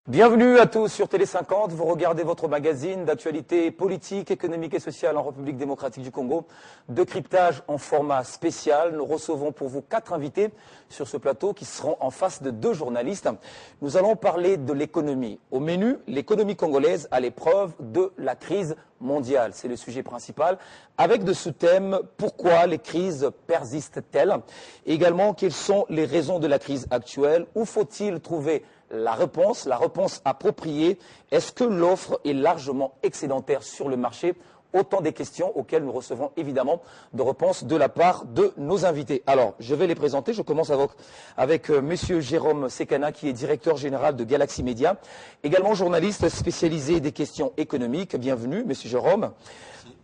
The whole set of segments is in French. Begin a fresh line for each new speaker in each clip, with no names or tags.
Bienvenue à tous sur Télé 50. Vous regardez votre magazine d'actualité politique, économique et sociale en République démocratique du Congo. Décryptage en format spécial. Nous recevons pour vous 4 invités sur ce plateau qui seront en face de 2 journalistes. Nous allons parler de l'économie. Au menu, l'économie congolaise à l'épreuve de la crise mondiale. C'est le sujet principal. Avec de sous-thèmes, pourquoi les crises persistent-elles? Et également, quelles sont les raisons de la crise actuelle? Où faut-il trouver la réponse appropriée? Est-ce que l'offre est largement excédentaire sur le marché? Autant des questions auxquelles nous recevons évidemment de réponses de la part de nos invités. Alors, je vais les présenter. Je commence avec Monsieur Jérôme Sekana, qui est directeur général de Galaxy Media, également journaliste spécialisé des questions économiques. Bienvenue, Monsieur Jérôme.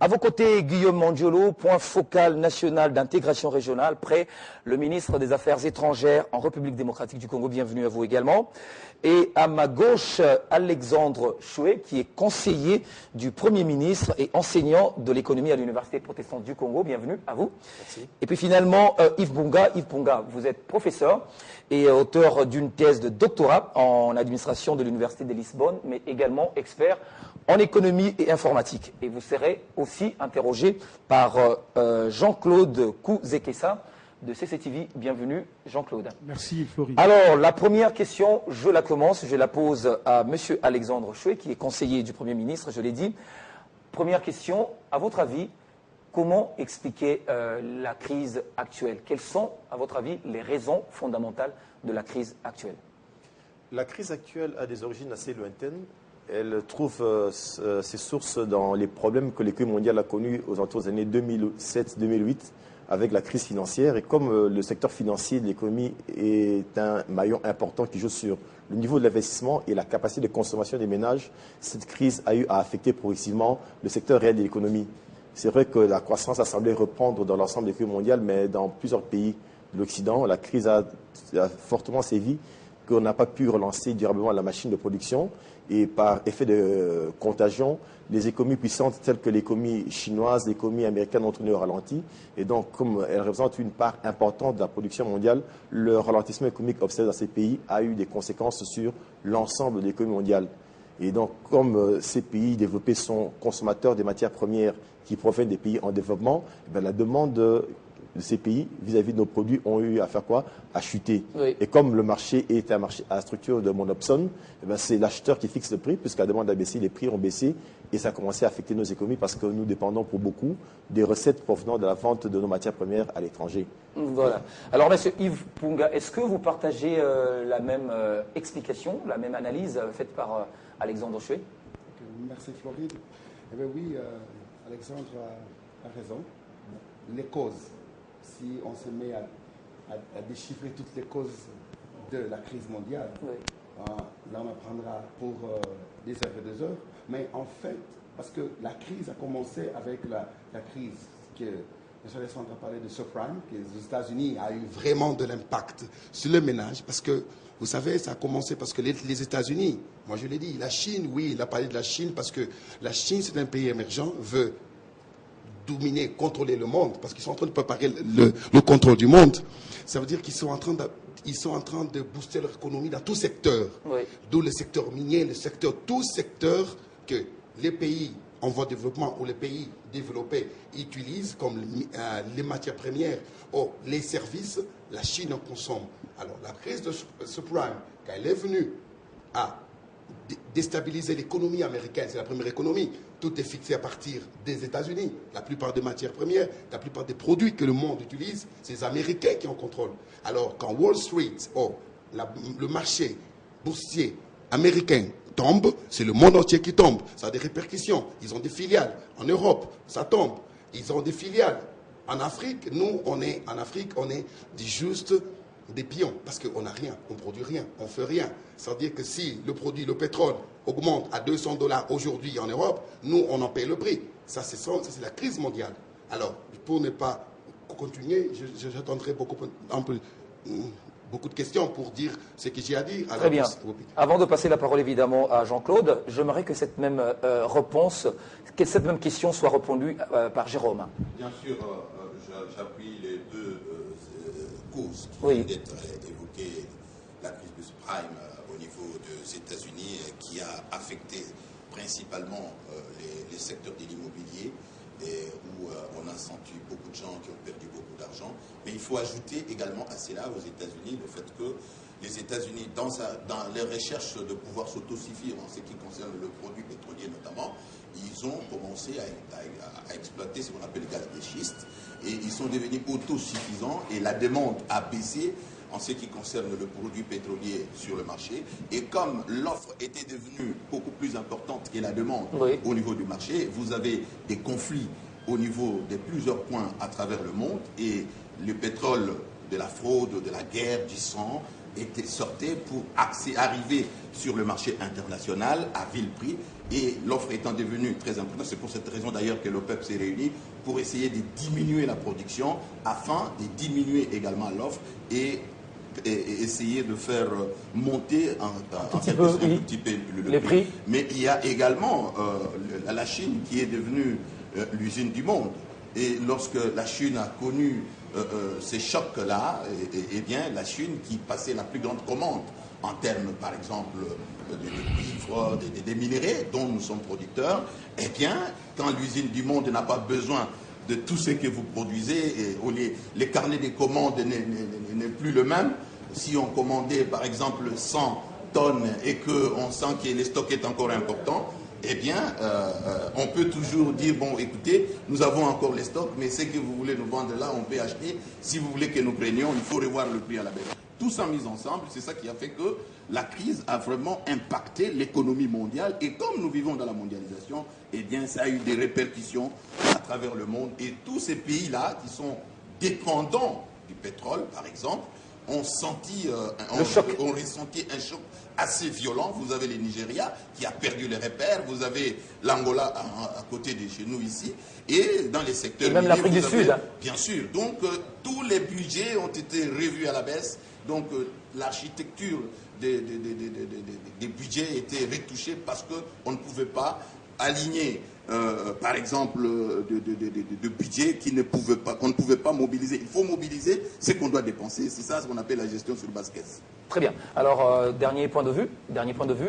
À vos côtés, Guillaume Mandiolo, point focal national d'intégration régionale, près le ministre des Affaires étrangères en République démocratique du Congo. Bienvenue à vous également. Et à ma gauche, Alexandre Choué, qui est conseiller du Premier ministre et enseignant de l'économie à l'Université protestante du Congo. Bienvenue à vous. Merci. Et puis finalement, Yves Bunga. Yves Bunga, vous êtes professeur et auteur d'une thèse de doctorat en administration de l'Université de Lisbonne, mais également expert en économie et informatique. Et vous serez aussi interrogé par Jean-Claude Kouzekessa de CCTV. Bienvenue, Jean-Claude.
Merci, Floride.
Alors, la première question, je la commence, je la pose à Monsieur Alexandre Choué, qui est conseiller du Premier ministre, je l'ai dit. Première question, à votre avis, comment expliquer la crise actuelle? Quelles sont, à votre avis, les raisons fondamentales de la crise actuelle?
La crise actuelle a des origines assez lointaines. Elle trouve ses sources dans les problèmes que l'économie mondiale a connus aux alentours des années 2007-2008 avec la crise financière. Et comme le secteur financier de l'économie est un maillon important qui joue sur le niveau de l'investissement et la capacité de consommation des ménages, cette crise a eu à affecter progressivement le secteur réel de l'économie. C'est vrai que la croissance a semblé reprendre dans l'ensemble de l'économie mondiale, mais dans plusieurs pays de l'Occident, la crise a fortement sévi, qu'on n'a pas pu relancer durablement la machine de production. Et par effet de contagion, les économies puissantes telles que l'économie chinoise, l'économie américaine ont tourné au ralenti. Et donc, comme elles représentent une part importante de la production mondiale, le ralentissement économique observé dans ces pays a eu des conséquences sur l'ensemble de l'économie mondiale. Et donc, comme ces pays développés sont consommateurs des matières premières qui proviennent des pays en développement, la demande de ces pays vis-à-vis de nos produits ont eu à faire quoi? À chuter. Oui. Et comme le marché est un marché à structure de monopsone, c'est l'acheteur qui fixe le prix, puisque la demande a baissé, les prix ont baissé, et ça a commencé à affecter nos économies parce que nous dépendons pour beaucoup des recettes provenant de la vente de nos matières premières à l'étranger.
Voilà. Alors, Monsieur Yves Bunga, est-ce que vous partagez la même explication, la même analyse faite par Alexandre Choué?
Merci, Floride. Eh bien oui, Alexandre a raison. Les causes. Si on se met à déchiffrer toutes les causes de la crise mondiale, oui. Là on apprendra pour des heures et des heures. Mais en fait, parce que la crise a commencé avec la crise que M. Alexandre a parlé de subprime, que les États-Unis a eu vraiment de l'impact sur le ménage, parce que vous savez, ça a commencé parce que les États-Unis, moi je l'ai dit, la Chine, oui, il a parlé de la Chine, parce que la Chine, c'est un pays émergent, veut dominer, contrôler le monde, parce qu'ils sont en train de préparer le contrôle du monde. Ça veut dire qu'ils sont en train de booster leur économie dans tout secteur. Oui. D'où le secteur minier, tout secteur que les pays en voie de développement ou les pays développés utilisent comme les matières premières ou les services, la Chine en consomme. Alors la crise de subprime, quand elle est venue à déstabiliser l'économie américaine, c'est la première économie. Tout est fixé à partir des États-Unis. La plupart des matières premières, la plupart des produits que le monde utilise, c'est les Américains qui en contrôlent. Alors, quand Wall Street, le marché boursier américain tombe, c'est le monde entier qui tombe. Ça a des répercussions. Ils ont des filiales. En Europe, ça tombe. Ils ont des filiales. En Afrique, nous, on est juste des pions, parce qu'on n'a rien, on ne produit rien, on ne fait rien. C'est-à-dire que si le pétrole augmente à $200 aujourd'hui en Europe, nous, on en paye le prix. Ça, c'est la crise mondiale. Alors, pour ne pas continuer, j'attendrai beaucoup de questions pour dire ce que j'ai à dire.
Très bien. Avant de passer la parole évidemment à Jean-Claude, j'aimerais que cette même cette même question soit répondue par Jérôme.
Bien sûr, j'appuie les deux causes qui
oui.
viennent d'être évoquées, la crise de subprime au niveau des États-Unis qui a affecté principalement les secteurs de l'immobilier, où on a senti beaucoup de gens qui ont perdu beaucoup d'argent. Mais il faut ajouter également à cela, aux États-Unis, le fait que les États-Unis, dans les recherches de pouvoir s'autosuffire en ce qui concerne le produit pétrolier notamment, ils ont commencé à exploiter ce qu'on appelle le gaz de schiste, et ils sont devenus autosuffisants, et la demande a baissé en ce qui concerne le produit pétrolier sur le marché. Et comme l'offre était devenue beaucoup plus importante que la demande au niveau du marché, vous avez des conflits au niveau de plusieurs points à travers le monde, et le pétrole de la fraude, de la guerre, du sang, sortait pour arriver sur le marché international à vil prix, et l'offre étant devenue très importante. C'est pour cette raison d'ailleurs que l'OPEP s'est réuni pour essayer de diminuer la production afin de diminuer également l'offre et essayer de faire monter un petit peu le prix. Mais il y a également la Chine qui est devenue l'usine du monde. Et lorsque la Chine a connu ces chocs-là, eh bien, la Chine qui passait la plus grande commande en termes, par exemple, de cuivre, des minéraux dont nous sommes producteurs, eh bien, quand l'usine du monde n'a pas besoin de tout ce que vous produisez, les carnets des commandes n'est plus le même. Si on commandait, par exemple, 100 tonnes et qu'on sent que le stock est encore important, eh bien, on peut toujours dire, bon, écoutez, nous avons encore les stocks, mais ce que vous voulez nous vendre là, on peut acheter. Si vous voulez que nous prenions, il faut revoir le prix à la baisse. Tout ça mis ensemble, c'est ça qui a fait que la crise a vraiment impacté l'économie mondiale. Et comme nous vivons dans la mondialisation, eh bien, ça a eu des répercussions à travers le monde. Et tous ces pays-là qui sont dépendants du pétrole, par exemple, ont ressenti un choc assez violent. Vous avez le Nigeria qui a perdu les repères, vous avez l'Angola à côté de chez nous ici, et dans les secteurs...
Et même l'Afrique du Sud.
Bien sûr. Donc, tous les budgets ont été revus à la baisse. Donc, l'architecture des budgets était retouchée parce qu'on ne pouvait pas aligner... par exemple, de budget qu'on ne pouvait pas mobiliser. Il faut mobiliser ce qu'on doit dépenser. C'est ça ce qu'on appelle la gestion sur base caisse.
Très bien. Alors, dernier point de vue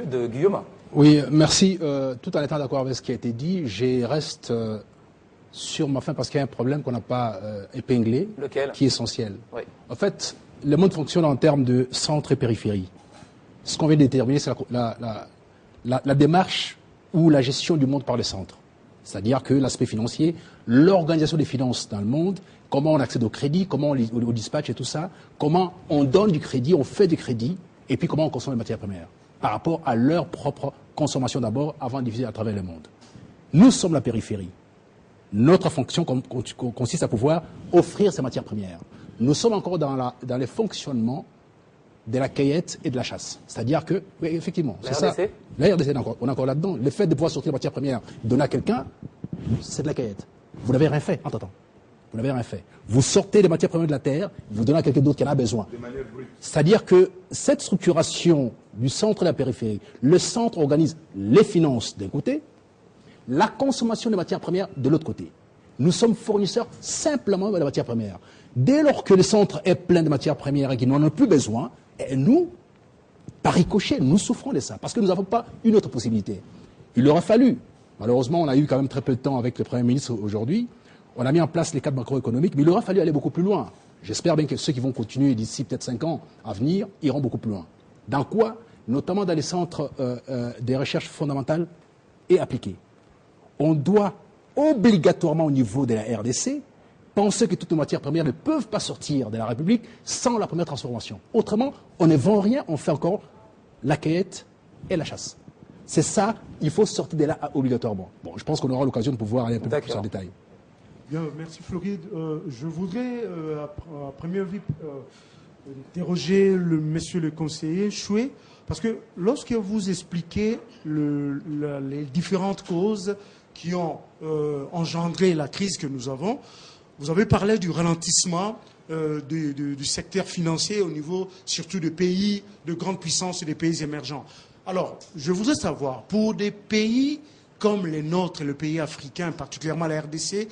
de Guillaume.
Oui, merci. Tout en étant d'accord avec ce qui a été dit, je reste sur ma fin parce qu'il y a un problème qu'on n'a pas épinglé,
lequel,
qui est essentiel.
Oui.
En fait, le monde fonctionne en termes de centre et périphérie. Ce qu'on vient de déterminer, c'est la démarche ou la gestion du monde par les centres. C'est-à-dire que l'aspect financier, l'organisation des finances dans le monde, comment on accède au crédit, comment on dispatche et tout ça, comment on donne du crédit, on fait du crédit, et puis comment on consomme les matières premières, par rapport à leur propre consommation d'abord, avant de diffuser à travers le monde. Nous sommes la périphérie. Notre fonction consiste à pouvoir offrir ces matières premières. Nous sommes encore dans les fonctionnements de la cueillette et de la chasse. C'est-à-dire que, oui, effectivement, c'est ça. La RDC, on est encore là-dedans. Le fait de pouvoir sortir les matières premières, donner à quelqu'un, c'est de la cueillette. Vous n'avez rien fait, entre-temps. Vous n'avez rien fait. Vous sortez les matières premières de la terre, vous donnez à quelqu'un d'autre qui en a besoin. C'est-à-dire que cette structuration du centre et de la périphérie, le centre organise les finances d'un côté, la consommation des matières premières de l'autre côté. Nous sommes fournisseurs simplement de la matière première. Dès lors que le centre est plein de matières premières et qu'il n'en a plus besoin, et nous, par ricochet, nous souffrons de ça, parce que nous n'avons pas une autre possibilité. Il aura fallu, malheureusement, on a eu quand même très peu de temps avec le Premier ministre aujourd'hui, on a mis en place les cadres macroéconomiques, mais il aura fallu aller beaucoup plus loin. J'espère bien que ceux qui vont continuer d'ici peut-être 5 ans à venir iront beaucoup plus loin. Dans quoi? Notamment dans les centres des recherches fondamentales et appliquées. On doit obligatoirement au niveau de la RDC penser que toutes les matières premières ne peuvent pas sortir de la République sans la première transformation. Autrement, on ne vend rien, on fait encore la cueillette et la chasse. C'est ça, il faut sortir de là obligatoirement. Bon, je pense qu'on aura l'occasion de pouvoir aller un peu plus en détail.
Bien, merci Floride. Je voudrais, à première vue, interroger monsieur le conseiller Choué, parce que lorsque vous expliquez les différentes causes qui ont engendré la crise que nous avons, vous avez parlé du ralentissement du secteur financier au niveau surtout des pays de grande puissance et des pays émergents. Alors, je voudrais savoir, pour des pays comme les nôtres, le pays africain, particulièrement la RDC,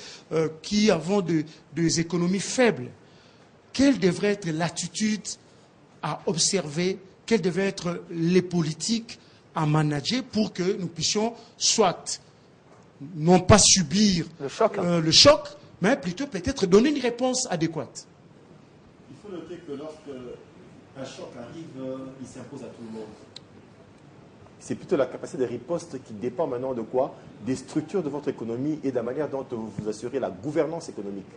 qui avons des économies faibles, quelle devrait être l'attitude à observer, quelles devraient être les politiques à manager pour que nous puissions soit non pas subir le choc, mais plutôt peut-être donner une réponse adéquate.
Il faut noter que lorsque un choc arrive, il s'impose à tout le monde. C'est plutôt la capacité de riposte qui dépend maintenant de quoi? Des structures de votre économie et de la manière dont vous assurez la gouvernance économique.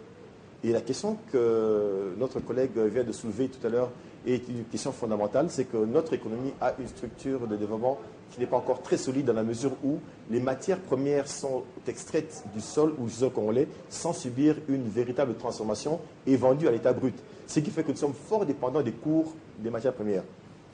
Et la question que notre collègue vient de soulever tout à l'heure est une question fondamentale, c'est que notre économie a une structure de développement qui n'est pas encore très solide dans la mesure où les matières premières sont extraites du sol ou du sol congolais sans subir une véritable transformation et vendues à l'état brut. Ce qui fait que nous sommes fort dépendants des cours des matières premières.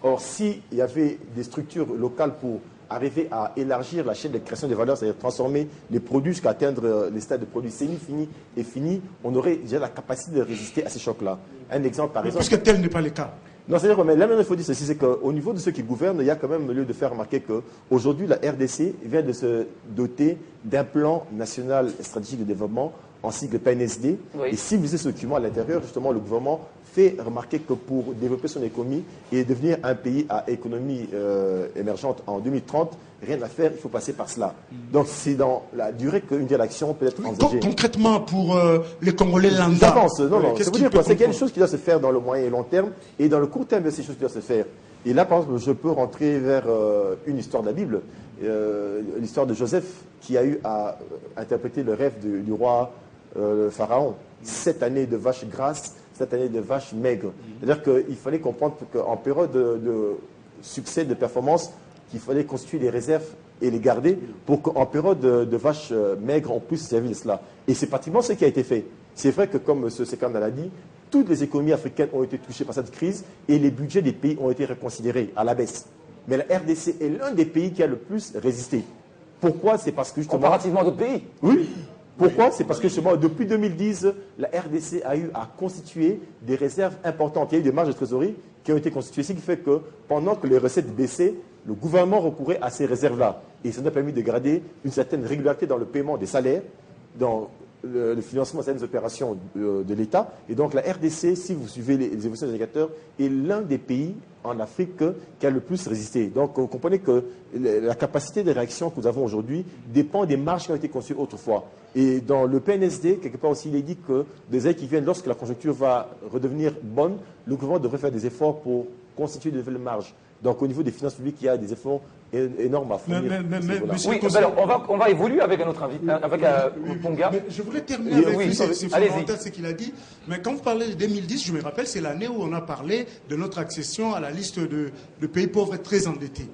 Or, s'il y avait des structures locales pour arriver à élargir la chaîne de création de valeur, c'est-à-dire transformer les produits jusqu'à atteindre les stades de produits semi-finis et finis, on aurait déjà la capacité de résister à ces chocs-là. Un exemple, par exemple...
Puisque tel n'est pas le cas.
Non, c'est-à-dire que là, il faut dire ceci, c'est qu'au niveau de ceux qui gouvernent, il y a quand même lieu de faire remarquer qu'aujourd'hui, la RDC vient de se doter d'un plan national stratégique de développement en sigle PNSD. Oui. Et si vous lisez ce document à l'intérieur, justement, le gouvernement fait remarquer que pour développer son économie et devenir un pays à économie émergente en 2030, rien à faire, il faut passer par cela. Donc c'est dans la durée qu'une telle action peut être envisagée.
Concrètement, pour les Congolais lambda,
j'avance. Non, c'est qu'il y a des choses qui doivent se faire dans le moyen et long terme, et dans le court terme, il y a ces choses qui doivent se faire. Et là, par exemple, je peux rentrer vers une histoire de la Bible, l'histoire de Joseph, qui a eu à interpréter le rêve du roi Pharaon. 7 années de vaches grasses, 7 années de vaches maigres. C'est-à-dire qu'il fallait comprendre qu'en période de succès, de performance, qu'il fallait constituer des réserves et les garder pour qu'en période de vaches maigres, on puisse servir de cela. Et c'est pratiquement ce qui a été fait. C'est vrai que, comme M. Sekanda l'a dit, toutes les économies africaines ont été touchées par cette crise et les budgets des pays ont été reconsidérés à la baisse. Mais la RDC est l'un des pays qui a le plus résisté. Pourquoi? C'est parce que justement...
Comparativement à d'autres pays?
Oui. Pourquoi? C'est parce que justement, depuis 2010, la RDC a eu à constituer des réserves importantes. Il y a eu des marges de trésorerie qui ont été constituées, ce qui fait que pendant que les recettes baissaient, le gouvernement recourait à ces réserves-là. Et ça nous a permis de garder une certaine régularité dans le paiement des salaires, dans le financement de certaines opérations de l'État. Et donc la RDC, si vous suivez les évolutions des indicateurs, est l'un des pays en Afrique qui a le plus résisté. Donc vous comprenez que la capacité de réaction que nous avons aujourd'hui dépend des marges qui ont été conçues autrefois. Et dans le PNSD, quelque part aussi, il est dit que des années qui viennent, lorsque la conjoncture va redevenir bonne, le gouvernement devrait faire des efforts pour constituer de nouvelles marges. Donc au niveau des finances publiques, il y a des efforts énormes à fournir.
Oui, alors on va évoluer avec un autre invité, avec Ponga.
Je voulais terminer avec c'est fondamental ce qu'il a dit. Mais quand vous parlez de 2010, je me rappelle, c'est l'année où on a parlé de notre accession à la liste de pays pauvres et très endettés.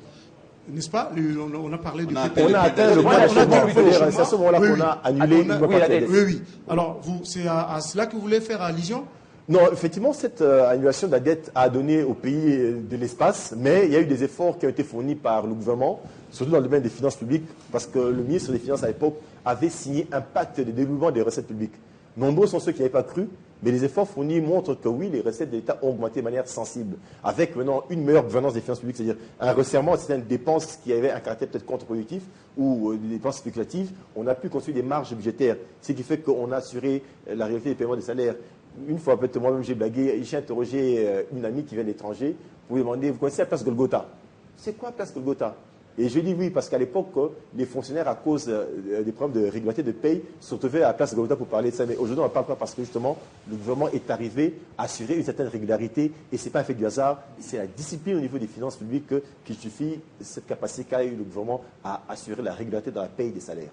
N'est-ce pas? On a parlé de pays.
On a atteint le point d'achèvement. C'est à ce moment-là qu'on a annulé
la dette. Oui. Alors, c'est à cela que vous voulez faire allusion?
Non, effectivement, cette annulation de la dette a donné aux pays de l'espace, mais il y a eu des efforts qui ont été fournis par le gouvernement, surtout dans le domaine des finances publiques, parce que le ministre des Finances à l'époque avait signé un pacte de développement des recettes publiques. Nombreux sont ceux qui n'avaient pas cru, mais les efforts fournis montrent que oui, les recettes de l'État ont augmenté de manière sensible, avec maintenant une meilleure gouvernance des finances publiques, c'est-à-dire un resserrement de certaines dépenses qui avaient un caractère peut-être contre-productif ou des dépenses spéculatives. On a pu construire des marges budgétaires, ce qui fait qu'on a assuré la réalité des paiements des salaires. Une fois, peut-être moi-même, j'ai blagué, j'ai interrogé une amie qui vient de l'étranger pour lui demander, vous connaissez la place Golgotha? C'est quoi la place Golgotha? Et je dis oui, parce qu'à l'époque, les fonctionnaires, à cause des problèmes de régularité de paye, se retrouvaient à la place Golgotha pour parler de ça. Mais aujourd'hui, on ne parle pas parce que justement, le gouvernement est arrivé à assurer une certaine régularité. Et ce n'est pas un fait du hasard, c'est la discipline au niveau des finances publiques qui justifie cette capacité qu'a eu le gouvernement à assurer la régularité dans la paye des salaires.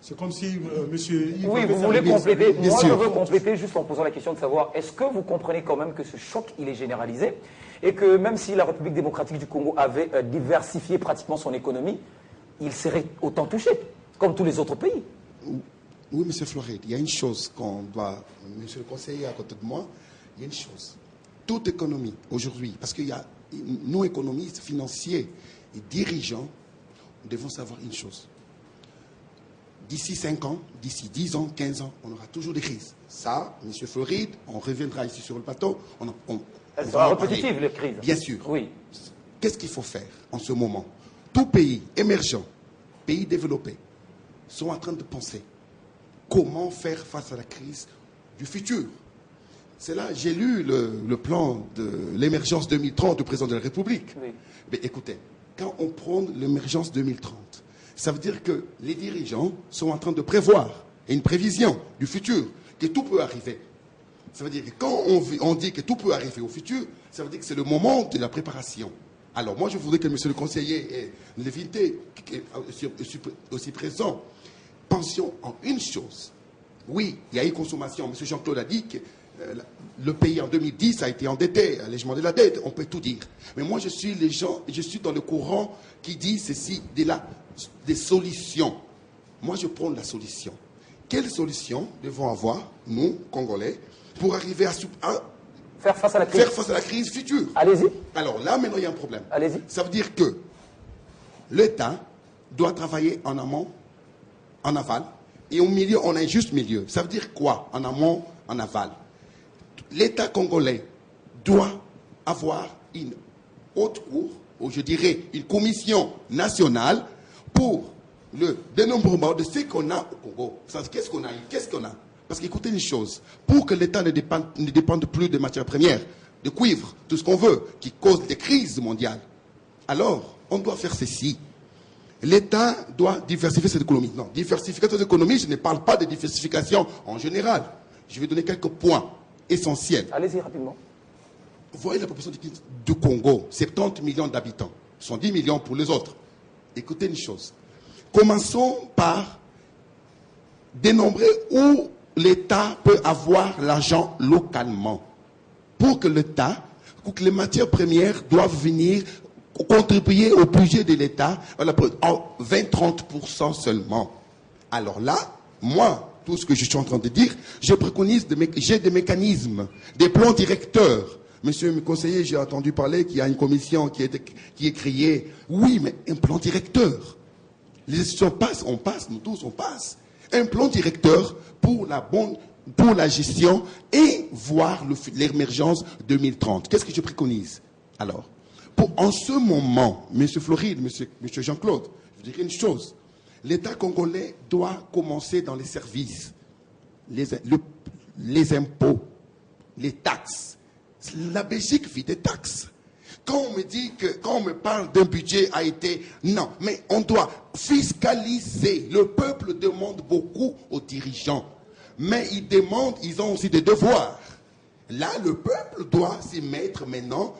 C'est comme si monsieur Yves...
Oui, vous voulez compléter. Moi, je veux compléter juste en posant la question de savoir, est-ce que vous comprenez quand même que ce choc, il est généralisé et que même si la République démocratique du Congo avait diversifié pratiquement son économie, il serait autant touché, comme tous les autres pays?
Oui, monsieur Floride, il y a une chose qu'on doit... Monsieur le conseiller à côté de moi, il y a une chose. Toute économie, aujourd'hui, parce qu'il y a... Nous, économistes, financiers et dirigeants, nous devons savoir une chose. D'ici 5 ans, d'ici 10 ans, 15 ans, on aura toujours des crises. Ça, M. Floride, on reviendra ici sur le plateau.
Elles seront répétitives, les crises.
Bien sûr.
Oui.
Qu'est-ce qu'il faut faire en ce moment? Tout pays émergent, pays développés, sont en train de penser comment faire face à la crise du futur. C'est là, j'ai lu le plan de l'émergence 2030 du président de la République.
Oui.
Mais écoutez, quand on prend l'émergence 2030, ça veut dire que les dirigeants sont en train de prévoir une prévision du futur, que tout peut arriver. Ça veut dire que quand on dit que tout peut arriver au futur, ça veut dire que c'est le moment de la préparation. Alors moi, je voudrais que monsieur le conseiller et l'invité aussi présent, pensions en une chose. Oui, il y a eu consommation. Monsieur Jean-Claude a dit que le pays en 2010 a été endetté, allègement de la dette, on peut tout dire. Mais moi, je suis dans le courant qui dit ceci, des solutions. Moi, je prends la solution. Quelles solutions devons avoir, nous, Congolais, pour arriver à
faire face à la crise.
Faire face à la crise future.
Allez-y.
Alors là, maintenant, il y a un problème.
Allez-y.
Ça veut dire que l'État doit travailler en amont, en aval, et au milieu, on a un juste milieu. Ça veut dire quoi, en amont, en aval? L'État congolais doit avoir une haute cour, ou je dirais une commission nationale pour le dénombrement de ce qu'on a au Congo. Qu'est-ce qu'on a eu? Qu'est-ce qu'on a? Parce qu'écoutez une chose, pour que l'État ne dépende plus des matières premières, de cuivre, tout ce qu'on veut, qui cause des crises mondiales, alors on doit faire ceci. L'État doit diversifier cette économie. Non, diversification de l'économie, je ne parle pas de diversification en général. Je vais donner quelques points essentiels.
Allez-y rapidement.
Vous voyez la population du Congo, 70 millions d'habitants, 110 millions pour les autres. Écoutez une chose. Commençons par dénombrer où l'État peut avoir l'argent localement. Pour que l'État, pour que les matières premières doivent venir contribuer au budget de l'État en 20-30% seulement. Alors là, moi, tout ce que je suis en train de dire, je préconise, j'ai des mécanismes, des plans directeurs. Monsieur le conseiller, j'ai entendu parler qu'il y a une commission qui est créée. Oui, mais un plan directeur. Les institutions passent, on passe, nous tous on passe. Un plan directeur pour la gestion et voir l'émergence 2030. Qu'est-ce que je préconise? Alors, en ce moment, monsieur Floride, monsieur Jean-Claude, je dirais une chose. L'État congolais doit commencer dans les services, les impôts, les taxes. La Belgique vit des taxes. Quand on me dit quand on me parle d'un budget a été... Non, mais on doit fiscaliser. Le peuple demande beaucoup aux dirigeants. Mais ils ont aussi des devoirs. Là, le peuple doit s'y mettre maintenant.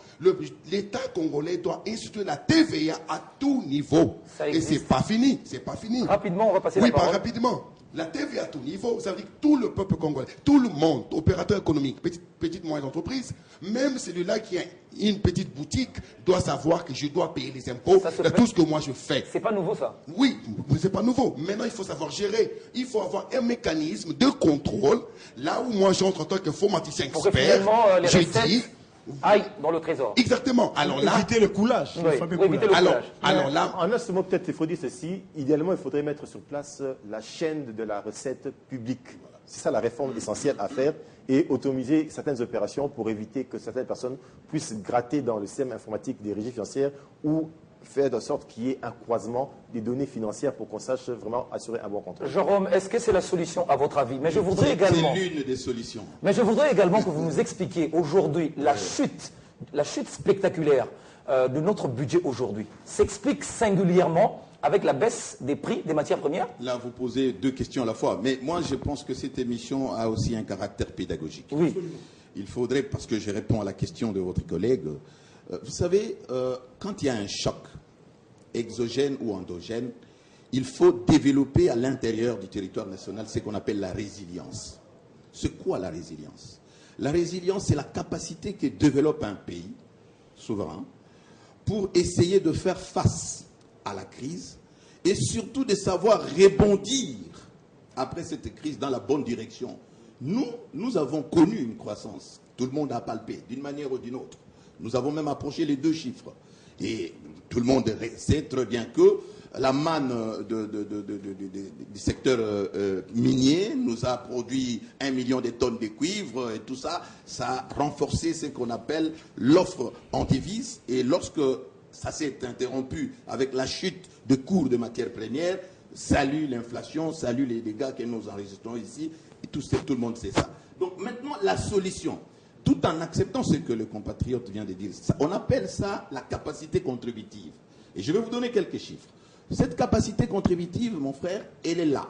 L'État congolais doit instituer la TVA à tout niveau. Et c'est pas fini. C'est pas fini.
Rapidement, on va passer la parole.
Oui, pas rapidement. La TVA à tout niveau, ça veut dire que tout le peuple congolais, tout le monde, opérateur économique, petite moyenne entreprise, même celui-là qui a une petite boutique, doit savoir que je dois payer les impôts de tout ce que moi je fais.
C'est pas nouveau ça?
Oui, c'est pas nouveau. Maintenant, il faut savoir gérer. Il faut avoir un mécanisme de contrôle. Là où moi j'entre en tant qu'informaticien expert,
pour que finalement, les recettes
dis...
aillent dans le trésor.
Exactement. Alors là,
éviter le coulage.
Oui, pour éviter le coulage.
Alors là,
en un seul mot, peut-être il faut dire ceci. Idéalement, il faudrait mettre sur place la chaîne de la recette publique. C'est ça la réforme essentielle à faire et autonomiser certaines opérations pour éviter que certaines personnes puissent gratter dans le système informatique des régies financières ou faire de sorte qu'il y ait un croisement des données financières pour qu'on sache vraiment assurer un bon contrôle.
Jérôme, est-ce que c'est la solution à votre avis? Mais je voudrais également...
C'est l'une des solutions.
Mais je voudrais également que vous nous expliquiez aujourd'hui la chute spectaculaire de notre budget aujourd'hui s'explique singulièrement avec la baisse des prix des matières premières?
Là, vous posez deux questions à la fois. Mais moi, je pense que cette émission a aussi un caractère pédagogique.
Oui.
Il faudrait, parce que je réponds à la question de votre collègue, vous savez, quand il y a un choc exogène ou endogène, il faut développer à l'intérieur du territoire national ce qu'on appelle la résilience. C'est quoi la résilience? La résilience, c'est la capacité que développe un pays souverain pour essayer de faire face à la crise et surtout de savoir rebondir après cette crise dans la bonne direction. Nous avons connu une croissance. Tout le monde a palpé d'une manière ou d'une autre. Nous avons même approché les 2 chiffres. Et tout le monde sait très bien que la manne du secteur minier nous a produit 1 million de tonnes de cuivre et tout ça, ça a renforcé ce qu'on appelle l'offre en devise. Et lorsque ça s'est interrompu avec la chute de cours de matières premières, salut l'inflation, salut les dégâts que nous enregistrons ici, et tout le monde sait ça. Donc maintenant, la solution, tout en acceptant ce que le compatriote vient de dire, on appelle ça la capacité contributive. Et je vais vous donner quelques chiffres. Cette capacité contributive, mon frère, elle est là.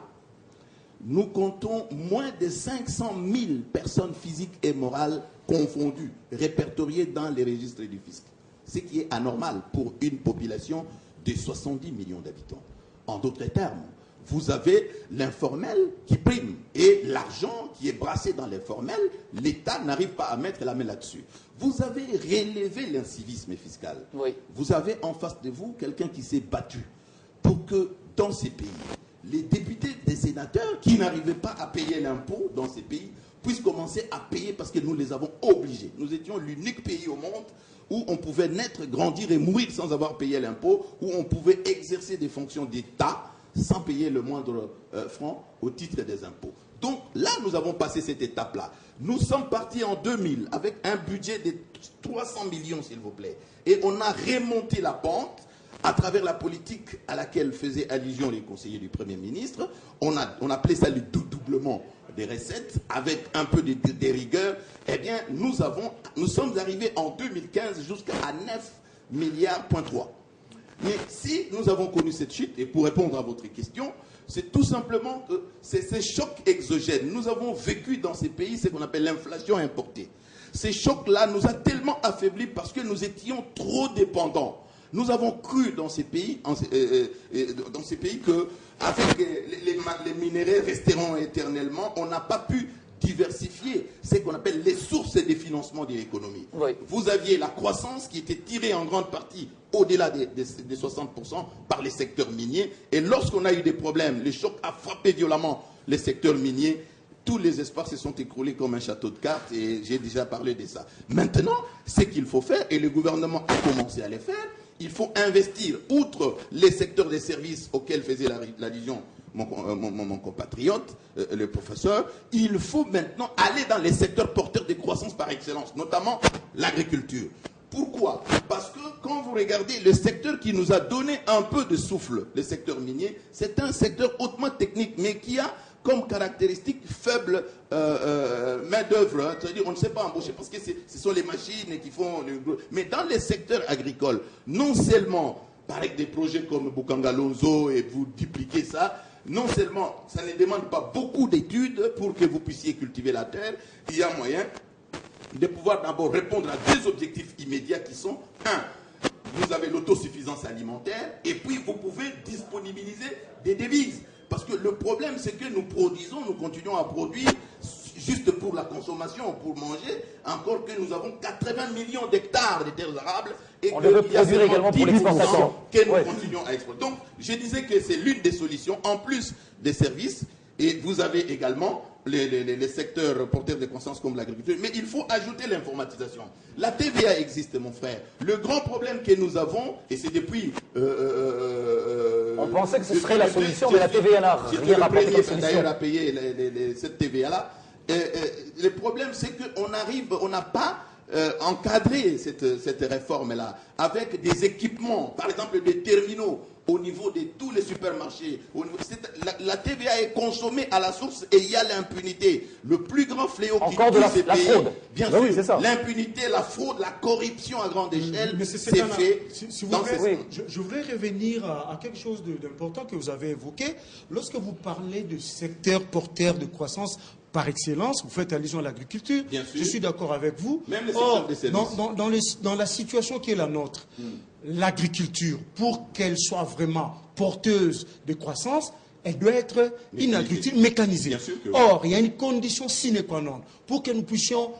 Nous comptons moins de 500 000 personnes physiques et morales confondues, répertoriées dans les registres du fisc. Ce qui est anormal pour une population de 70 millions d'habitants. En d'autres termes, vous avez l'informel qui prime et l'argent qui est brassé dans l'informel, l'État n'arrive pas à mettre la main là-dessus. Vous avez relevé l'incivisme fiscal.
Oui.
Vous avez en face de vous quelqu'un qui s'est battu pour que dans ces pays, les députés, des sénateurs qui n'arrivaient pas à payer l'impôt dans ces pays puissent commencer à payer parce que nous les avons obligés. Nous étions l'unique pays au monde où on pouvait naître, grandir et mourir sans avoir payé l'impôt, où on pouvait exercer des fonctions d'État sans payer le moindre franc au titre des impôts. Donc là, nous avons passé cette étape-là. Nous sommes partis en 2000 avec un budget de 300 millions, s'il vous plaît. Et on a remonté la pente à travers la politique à laquelle faisaient allusion les conseillers du Premier ministre. On appelait ça le doublement des recettes avec un peu de rigueur. Eh bien, nous sommes arrivés en 2015 jusqu'à 9 milliards, point 3. Mais si nous avons connu cette chute, et pour répondre à votre question, c'est tout simplement que c'est ces chocs exogènes. Nous avons vécu dans ces pays ce qu'on appelle l'inflation importée. Ces chocs-là nous ont tellement affaiblis parce que nous étions trop dépendants. Nous avons cru dans ces pays, que avec les minéraux resteront éternellement, on n'a pas pu diversifier ce qu'on appelle les sources de financement de l'économie.
Oui.
Vous aviez la croissance qui était tirée en grande partie au-delà des 60% par les secteurs miniers. Et lorsqu'on a eu des problèmes, le choc a frappé violemment les secteurs miniers. Tous les espoirs se sont écroulés comme un château de cartes et j'ai déjà parlé de ça. Maintenant, ce qu'il faut faire, et le gouvernement a commencé à le faire, il faut investir, outre les secteurs des services auxquels faisait l'allusion mon compatriote, le professeur, il faut maintenant aller dans les secteurs porteurs de croissance par excellence, notamment l'agriculture. Pourquoi? Parce que quand vous regardez le secteur qui nous a donné un peu de souffle, le secteur minier, c'est un secteur hautement technique, mais qui a comme caractéristique faible main-d'œuvre. Hein, c'est-à-dire on ne sait pas embaucher parce que ce sont les machines qui font le... Mais dans les secteurs agricoles, non seulement avec des projets comme Bukangalonzo et vous dupliquez ça, non seulement ça ne demande pas beaucoup d'études pour que vous puissiez cultiver la terre, il y a moyen de pouvoir d'abord répondre à deux objectifs immédiats qui sont, un, vous avez l'autosuffisance alimentaire et puis vous pouvez disponibiliser des devises. Parce que le problème, c'est que nous continuons à produire juste pour la consommation, pour manger, encore que nous avons 80 millions d'hectares de terres arables et qu'il y a seulement 10% que nous continuons à exploiter. Donc, je disais que c'est l'une des solutions, en plus des services, et vous avez également les secteurs porteurs de croissance comme l'agriculture, mais il faut ajouter l'informatisation. La TVA existe, mon frère. Le grand problème que nous avons, et c'est depuis...
on pensait que ce serait la solution, mais la TVA n'a rien rapporté comme solution.
D'ailleurs, à payer cette TVA-là. Le problème, c'est qu'on n'a pas encadré cette réforme-là avec des équipements, par exemple des terminaux au niveau de tous les supermarchés. La TVA est consommée à la source et il y a l'impunité. Le plus grand fléau qui touche ces pays, bien sûr, oui, l'impunité, la fraude, la corruption à grande échelle, c'est fait.
Je voudrais revenir à quelque chose d'important que vous avez évoqué. Lorsque vous parlez de secteur porteur de croissance par excellence, vous faites allusion à l'agriculture. Je suis d'accord avec vous.
Même les secteurs des services.
Dans la situation qui est la nôtre, l'agriculture, pour qu'elle soit vraiment porteuse de croissance, elle doit être une agriculture mécanisée. Or, il y a une condition sine qua non. Pour que nous puissions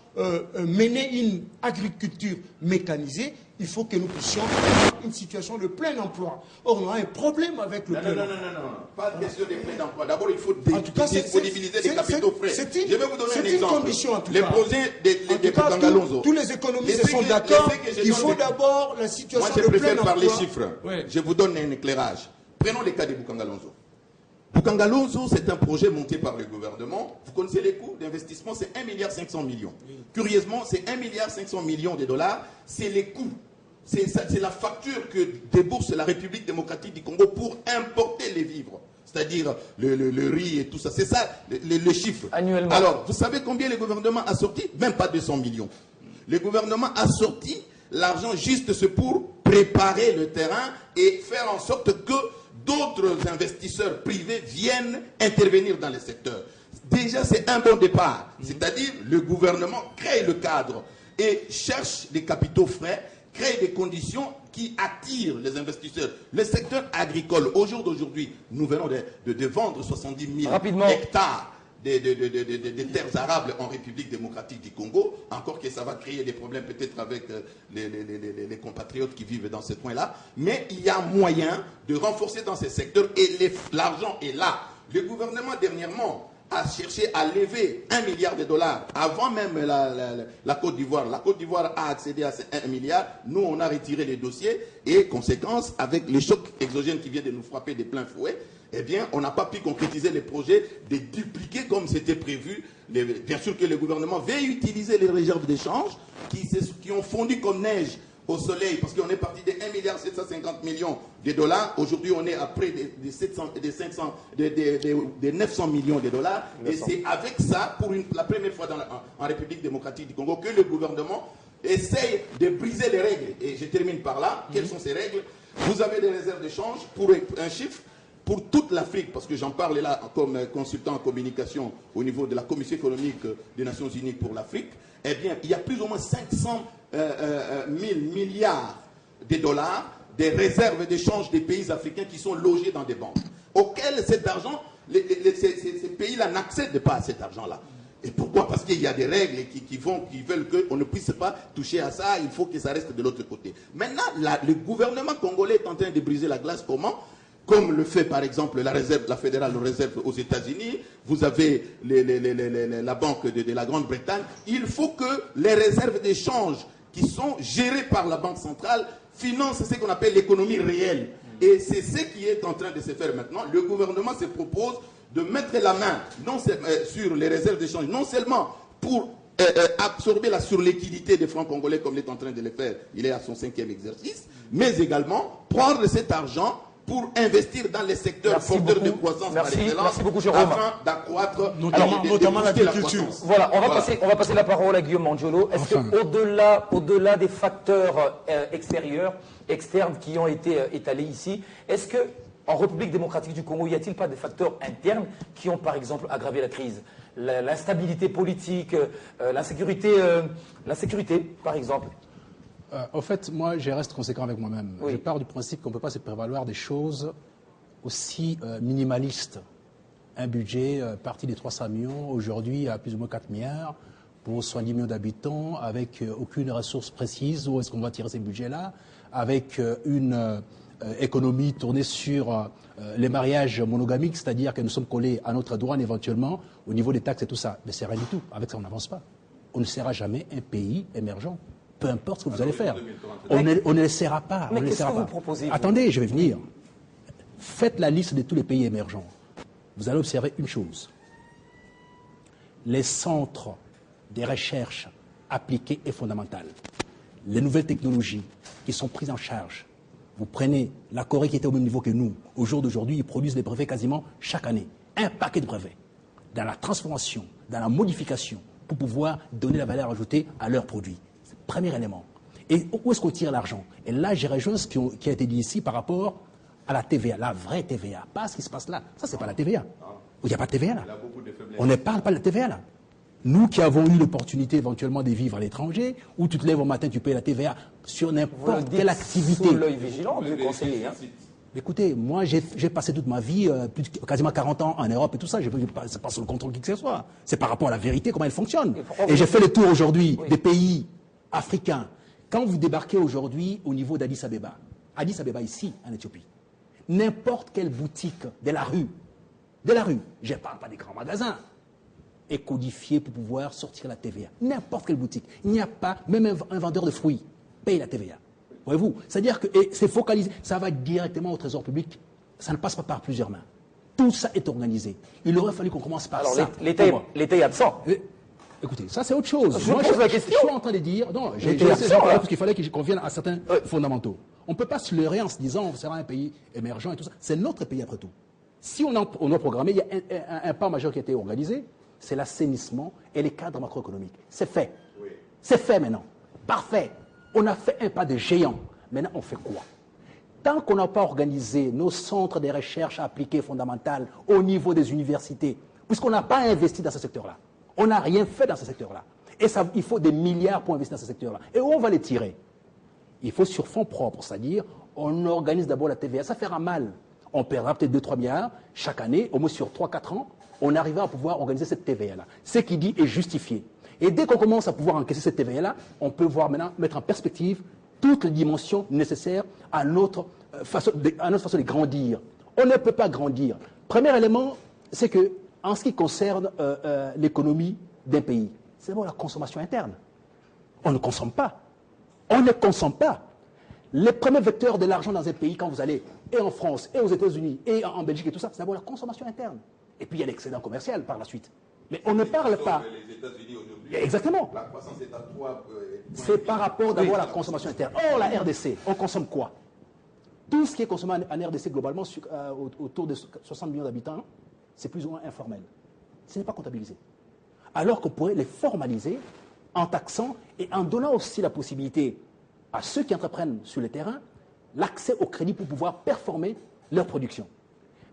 mener une agriculture mécanisée, il faut que nous puissions avoir une situation de plein emploi. Or, on a un problème avec le plein emploi.
Non. Pas de question de plein emploi. D'abord, il faut disponibiliser des capitaux frais. Je vais vous donner un exemple.
C'est une condition, en tout cas.
Les projets des Bukangalonzo.
Tous les économistes sont d'accord qu'il faut d'abord la situation de plein emploi.
Moi, je préfère parler chiffres. Je vous donne un éclairage. Prenons le cas des Bukangalonzo. Bukangalonzo, c'est un projet monté par le gouvernement. Vous connaissez les coûts d'investissement, c'est 1,5 milliard. Curieusement, c'est 1,5 milliard de dollars. C'est les coûts. C'est la facture que débourse la République démocratique du Congo pour importer les vivres. C'est-à-dire le riz et tout ça. C'est ça le chiffre.
Annuellement.
Alors, vous savez combien le gouvernement a sorti? Même pas 200 millions. Le gouvernement a sorti l'argent juste pour préparer le terrain et faire en sorte que d'autres investisseurs privés viennent intervenir dans les secteurs. Déjà, c'est un bon départ. C'est-à-dire, le gouvernement crée le cadre et cherche des capitaux frais, crée des conditions qui attirent les investisseurs. Le secteur agricole, au jour d'aujourd'hui, nous venons de vendre 70 000 hectares des terres arables en République démocratique du Congo, encore que ça va créer des problèmes peut-être avec les compatriotes qui vivent dans ce coin-là, mais il y a moyen de renforcer dans ces secteurs et l'argent est là. Le gouvernement dernièrement a cherché à lever 1 milliard de dollars avant même la Côte d'Ivoire. La Côte d'Ivoire a accédé à ces 1 milliard. Nous, on a retiré les dossiers et, conséquence, avec les chocs exogènes qui viennent de nous frapper de plein fouet, eh bien, on n'a pas pu concrétiser les projets de dupliquer comme c'était prévu. Bien sûr que le gouvernement veut utiliser les réserves d'échange qui ont fondu comme neige au soleil, parce qu'on est parti de 1 milliard 750 millions de dollars. Aujourd'hui, on est à près de 900 millions de dollars. 900. Et c'est avec ça, pour la première fois en République démocratique du Congo, que le gouvernement essaye de briser les règles. Et je termine par là. Quelles sont ces règles? Vous avez des réserves d'échange pour un chiffre. Pour toute l'Afrique, parce que j'en parle là comme consultant en communication au niveau de la Commission économique des Nations Unies pour l'Afrique, eh bien, il y a plus ou moins 500 000 milliards de dollars des réserves d'échange des pays africains qui sont logés dans des banques, auxquels cet argent, ces pays-là n'accèdent pas à cet argent-là. Et pourquoi? Parce qu'il y a des règles qui veulent qu'on ne puisse pas toucher à ça, il faut que ça reste de l'autre côté. Maintenant, le gouvernement congolais est en train de briser la glace. Comment? Comme le fait par exemple la fédérale réserve aux États-Unis, vous avez la banque de la Grande-Bretagne. Il faut que les réserves d'échange qui sont gérées par la Banque centrale financent ce qu'on appelle l'économie réelle. Et c'est ce qui est en train de se faire maintenant. Le gouvernement se propose de mettre la main sur les réserves d'échange, non seulement pour absorber la surliquidité des francs congolais comme il est en train de le faire, il est à son 5e exercice, mais également prendre cet argent pour investir dans les secteurs porteurs de croissance par excellence, afin d'accroître
notamment l'agriculture.
Voilà, on va passer la parole à Guillaume Mandiolo. Est-ce qu'au-delà des facteurs externes qui ont été étalés ici, est-ce que en République démocratique du Congo, y a-t-il pas des facteurs internes qui ont par exemple aggravé la crise? L'instabilité politique, l'insécurité par exemple.
En fait, moi, je reste conséquent avec moi-même.
Oui.
Je pars du principe qu'on ne peut pas se prévaloir des choses aussi minimalistes. Un budget parti des 300 millions, aujourd'hui à plus ou moins 4 milliards, pour 70 millions d'habitants, avec aucune ressource précise. Où est-ce qu'on va tirer ces budgets-là? Avec une économie tournée sur les mariages monogamiques, c'est-à-dire que nous sommes collés à notre douane éventuellement, au niveau des taxes et tout ça. Mais c'est rien du tout. Avec ça, on n'avance pas. On ne sera jamais un pays émergent. Peu importe ce que vous allez faire. On ne le sera pas.
Mais qu'est-ce que vous proposez?
Attendez, je vais venir. Faites la liste de tous les pays émergents. Vous allez observer une chose. Les centres des recherches appliquées et fondamentales, les nouvelles technologies qui sont prises en charge. Vous prenez la Corée qui était au même niveau que nous. Au jour d'aujourd'hui, ils produisent des brevets quasiment chaque année. Un paquet de brevets. Dans la transformation, dans la modification, pour pouvoir donner la valeur ajoutée à leurs produits. Premier élément. Et où est-ce qu'on tire l'argent? Et là, j'ai rejoint ce qui a été dit ici par rapport à la TVA, la vraie TVA, pas ce qui se passe là. Ça, c'est pas la TVA. Il n'y a pas de TVA là. On ne parle pas de la TVA là. Nous qui avons eu l'opportunité éventuellement de vivre à l'étranger, où tu te lèves au matin, tu payes la TVA sur n'importe quelle activité.
Sous l'œil vigilant du conseiller.
Écoutez, moi, j'ai passé toute ma vie, quasiment 40 ans en Europe et tout ça. C'est pas sur le contrôle qui que ce soit. C'est par rapport à la vérité, comment elle fonctionne. Et j'ai fait le tour aujourd'hui des pays africains. Quand vous débarquez aujourd'hui au niveau d'Addis Abeba ici, en Éthiopie, n'importe quelle boutique de la rue, je ne parle pas des grands magasins, est codifiée pour pouvoir sortir la TVA. N'importe quelle boutique. Il n'y a pas, même un vendeur de fruits paye la TVA. Voyez-vous? C'est-à-dire que c'est focalisé, ça va directement au trésor public, ça ne passe pas par plusieurs mains. Tout ça est organisé. Il aurait fallu qu'on commence par ça.
L'État est absent.
Écoutez, ça c'est autre chose.
Je pose la question.
Je suis en train de dire, non, j'ai parce qu'il fallait qu'on vienne à certains fondamentaux. On ne peut pas se leurrer en se disant on sera un pays émergent et tout ça. C'est notre pays après tout. Si on a programmé, il y a un pas majeur qui a été organisé, c'est l'assainissement et les cadres macroéconomiques. C'est fait. Oui. C'est fait maintenant. Parfait. On a fait un pas de géant. Maintenant, on fait quoi? Tant qu'on n'a pas organisé nos centres de recherche appliquées fondamentales au niveau des universités, puisqu'on n'a pas investi dans ce secteur-là, on n'a rien fait dans ce secteur-là. Et ça, il faut des milliards pour investir dans ce secteur-là. Et où on va les tirer? Il faut sur fonds propres, c'est-à-dire on organise d'abord la TVA. Ça fera mal. On perdra peut-être 2-3 milliards chaque année, au moins sur 3-4 ans, on arrivera à pouvoir organiser cette TVA-là. Ce qui dit est justifié. Et dès qu'on commence à pouvoir encaisser cette TVA-là, on peut voir maintenant mettre en perspective toutes les dimensions nécessaires à notre façon de grandir. On ne peut pas grandir. Premier élément, c'est que en ce qui concerne l'économie d'un pays, c'est d'abord la consommation interne. On ne consomme pas. On ne consomme pas. Les premiers vecteurs de l'argent dans un pays, quand vous allez, et en France, et aux États-Unis, et en Belgique, et tout ça, c'est d'abord la consommation interne. Et puis il y a l'excédent commercial par la suite. Mais on ne parle pas.
Les États-Unis aujourd'hui,
exactement.
la croissance est à 3.
C'est par rapport d'abord à la consommation interne. Or, la RDC, on consomme quoi? Tout ce qui est consommé en RDC globalement, autour de 60 millions d'habitants, c'est plus ou moins informel. Ce n'est pas comptabilisé. Alors qu'on pourrait les formaliser en taxant et en donnant aussi la possibilité à ceux qui entreprennent sur le terrain l'accès au crédit pour pouvoir performer leur production.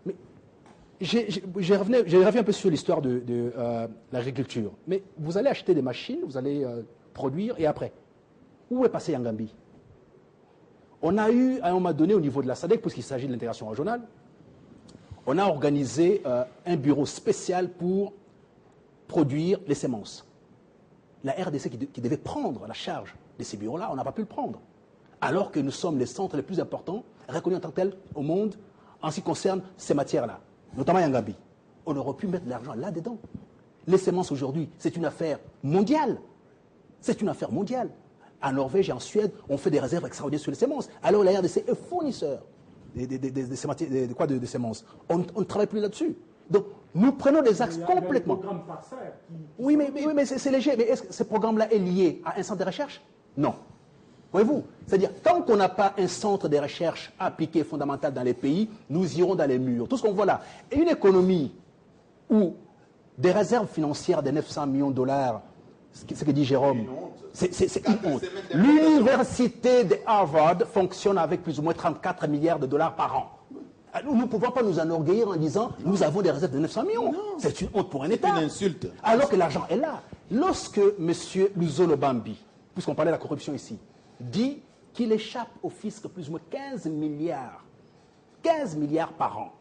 Mais j'ai revu un peu sur l'histoire de l'agriculture. Mais vous allez acheter des machines, vous allez produire, et après, où est passé Yangambi? On a eu, à un moment donné, au niveau de la SADC, puisqu'il s'agit de l'intégration régionale, on a organisé un bureau spécial pour produire les semences. La RDC qui devait prendre la charge de ces bureaux-là, on n'a pas pu le prendre. Alors que nous sommes les centres les plus importants, reconnus en tant que tels au monde, en ce qui concerne ces matières-là, notamment Yangambi. On aurait pu mettre de l'argent là-dedans. Les semences aujourd'hui, c'est une affaire mondiale. C'est une affaire mondiale. En Norvège et en Suède, on fait des réserves extraordinaires sur les semences. Alors la RDC est fournisseur de semences. On ne travaille plus là-dessus. Donc, nous prenons des axes complètement. Oui, mais c'est léger. Mais est-ce que ce programme-là est lié à un centre de recherche? Non. Voyez-vous? C'est-à-dire, tant qu'on n'a pas un centre de recherche appliqué fondamental dans les pays, nous irons dans les murs. Tout ce qu'on voit là. Et une économie où des réserves financières de 900 millions de dollars, ce que dit Jérôme, c'est une honte. L'université de Harvard fonctionne avec plus ou moins 34 milliards de dollars par an. Nous ne pouvons pas nous enorgueillir en disant nous avons des réserves de 900 millions. C'est une honte pour un État.
C'est une insulte.
Alors que l'argent est là. Lorsque M. Luzolo Bambi, puisqu'on parlait de la corruption ici, dit qu'il échappe au fisc plus ou moins 15 milliards par an.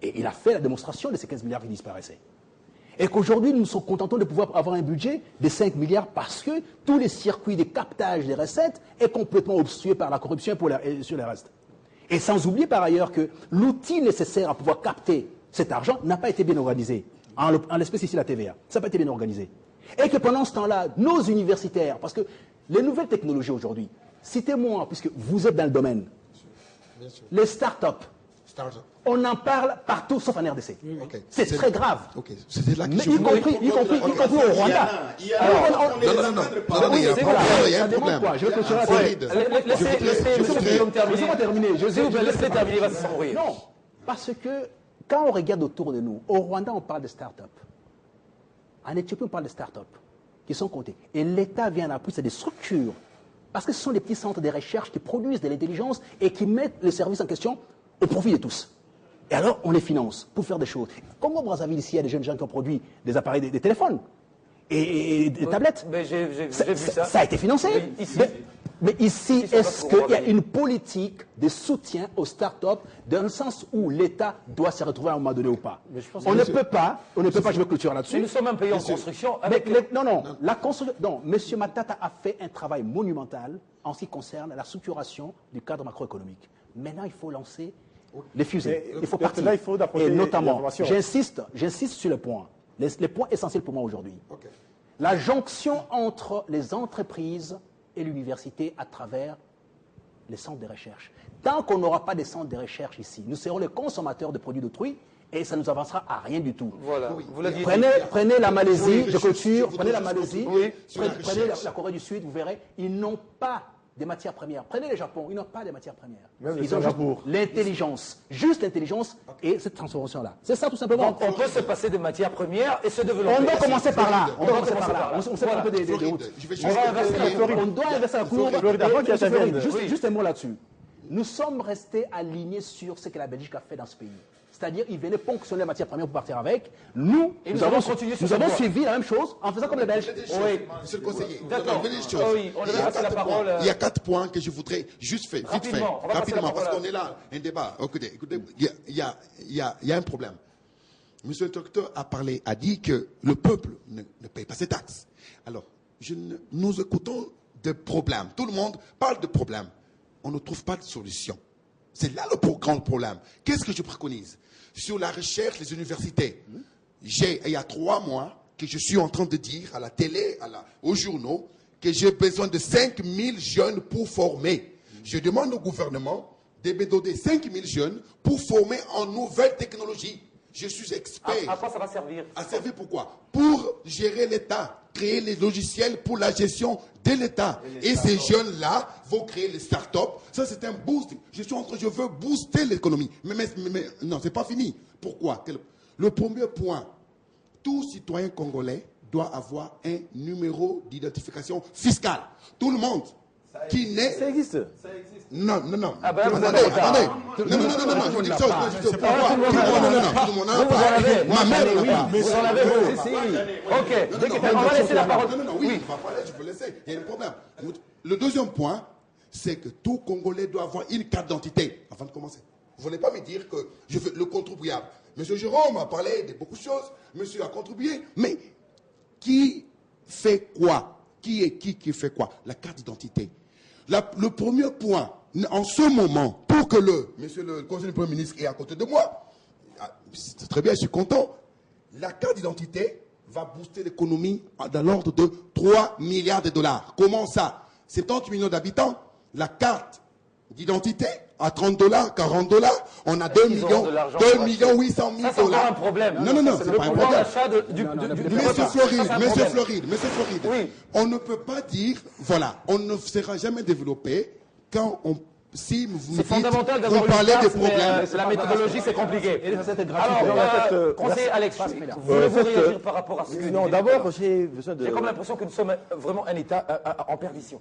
Et il a fait la démonstration de ces 15 milliards qui disparaissaient. Et qu'aujourd'hui, nous nous sommes contentons de pouvoir avoir un budget de 5 milliards parce que tous les circuits de captage des recettes est complètement obstrué par la corruption sur le reste. Et sans oublier par ailleurs que l'outil nécessaire à pouvoir capter cet argent n'a pas été bien organisé. En l'espèce ici la TVA. Ça n'a pas été bien organisé. Et que pendant ce temps-là, nos universitaires, parce que les nouvelles technologies aujourd'hui, citez-moi, puisque vous êtes dans le domaine,
Bien sûr.
les start-up, on en parle partout sauf en RDC.
Okay.
C'est très grave.
Ok, c'était là que
Mais
je
y
voulais-
compris au Rwanda.
Il y a
Alors,
Non, il y a un
c'est
problème.
voilà,
Il y a
ça
un
demande
problème.
quoi? Je vais clôturer la
Farid.
Laissez terminer.
Laissez-moi terminer.
S'il vous plaît, laissez terminer, il va se s'embrouiller.
Non, parce que quand on regarde autour de nous, au Rwanda, on parle de start-up. En Éthiopie, on parle de start-up qui sont comptés. Et l'État vient en appui, c'est des structures. Parce que ce sont des petits centres de recherche qui produisent de l'intelligence et qui mettent les services en question au profit de tous. Et alors, on les finance pour faire des choses. Comme au Brazzaville, ici, il y a des jeunes gens qui ont produit des appareils, des téléphones et des tablettes.
Mais j'ai vu ça.
Ça a été financé.
Oui, ici.
Mais ici,
Ici,
est-ce
on va
qu'il y a
pouvoir
une politique de soutien aux start-up dans le sens où l'État doit se retrouver à un moment donné ou pas? On ne peut pas, je vais clôturer là-dessus.
Mais nous sommes un pays en construction. Avec
La construction. Non, M. Matata a fait un travail monumental en ce qui concerne la structuration du cadre macroéconomique. Maintenant, il faut lancer les fusées. Il faut partir.
Là, il faut d'apporter
Et notamment,
l'information.
j'insiste sur le point. Les points essentiels pour moi aujourd'hui.
Ok.
La jonction entre les entreprises et l'université à travers les centres de recherche. Tant qu'on n'aura pas des centres de recherche ici, nous serons les consommateurs de produits d'autrui et ça ne nous avancera à rien du tout.
Voilà, vous l'avez dit.
Prenez la Malaisie,
Oui,
je clôture,
voudrais
prenez la
juste
Malaisie,
retrouver sur la
prenez
recherche.
la Corée du Sud, vous verrez, ils n'ont pas des matières premières. Prenez le Japon, ils n'ont pas de matières premières.
Même le
Ils ont juste
Singapour.
l'intelligence, juste l'intelligence et cette transformation-là. C'est ça tout simplement.
Donc on peut se passer de matières premières et se développer.
On doit commencer par là. On doit
commencer
commencer par là. On sait pas un peu des
Floride,
routes.
je vais
On va inverser la
Floride.
courbe. On doit inverser la courbe.
Floride, avant qu'il intervienne.
Juste un mot là-dessus. Nous sommes restés alignés sur ce que la Belgique a fait dans ce pays. C'est-à-dire, ils venaient ponctionner la matière première pour partir avec. Nous,
Et
nous
nous
avons
avons continué sur
nous
cette
avons
voie.
suivi la même chose en faisant comme les Belges.
Oui, monsieur le conseiller.
D'accord.
Venez des choses.
Ah oui, on
Il y
devait
a
passer la
4
parole,
points. Il y a 4 points que je voudrais juste faire, vite fait,
Rapidement, on va passer la
rapidement, parce
parole
qu'on est là, un débat. Écoutez, il y a un problème. Monsieur le docteur a dit que le peuple ne paye pas ses taxes. Alors, nous écoutons des problèmes. Tout le monde parle de problèmes. On ne trouve pas de solution. C'est là le grand problème. Qu'est-ce que je préconise? Sur la recherche, les universités. Il y a 3 mois que je suis en train de dire à la télé, aux journaux, que j'ai besoin de 5000 jeunes pour former. Je demande au gouvernement de me donner 5000 jeunes pour former en nouvelles technologies. Je suis expert.
À quoi ça va servir?
À servir pourquoi? Pour gérer l'État, créer les logiciels pour la gestion de l'État. Et ces jeunes-là vont créer les start-up. Ça, c'est un boost. Je veux booster l'économie. Mais non, c'est pas fini. Pourquoi? Le premier point, tout citoyen congolais doit avoir un numéro d'identification fiscale. Tout le monde qui naît...
Ça existe.
Non.
Ah ben, vous
Attendez,
êtes en retard.
attendez. Non, je vous dis ça.
Tout le monde en avez.
Ma mère n'a pas.
Vous en avez vous. Ok. On va laisser la parole.
Oui, on va parler, je peux laisser. Il y a un problème. Le deuxième point, c'est que tout Congolais doit avoir une carte d'identité avant de commencer. Vous ne voulez pas me dire que je veux le contribuable. Monsieur Jérôme a parlé de beaucoup de choses. Monsieur a contribué. Mais qui fait quoi? Qui fait quoi? La carte d'identité. Le premier point, en ce moment, pour que monsieur le conseiller du Premier ministre est à côté de moi, c'est très bien, je suis content. La carte d'identité va booster l'économie dans l'ordre de 3 milliards de dollars. Comment ça? 70 millions d'habitants, la carte d'identité à 30 dollars, 40 dollars, on a 2 millions, 2 millions 800 000
Ça, c'est
dollars.
encore un problème.
Non, c'est pas un problème. Monsieur Floride,
Oui.
on ne peut pas dire, voilà, on ne sera jamais développé quand si vous
C'est fondamental
vous
d'avoir une
parlez des
carte, mais
problèmes.
la méthodologie, c'est compliqué.
Et ça, c'était gratuit.
Alors, conseiller Alex, voulez-vous réagir par rapport à ce que
Non,
dit
d'abord,
Nicolas?
j'ai besoin de...
J'ai comme l'impression que nous sommes vraiment un État en perdition.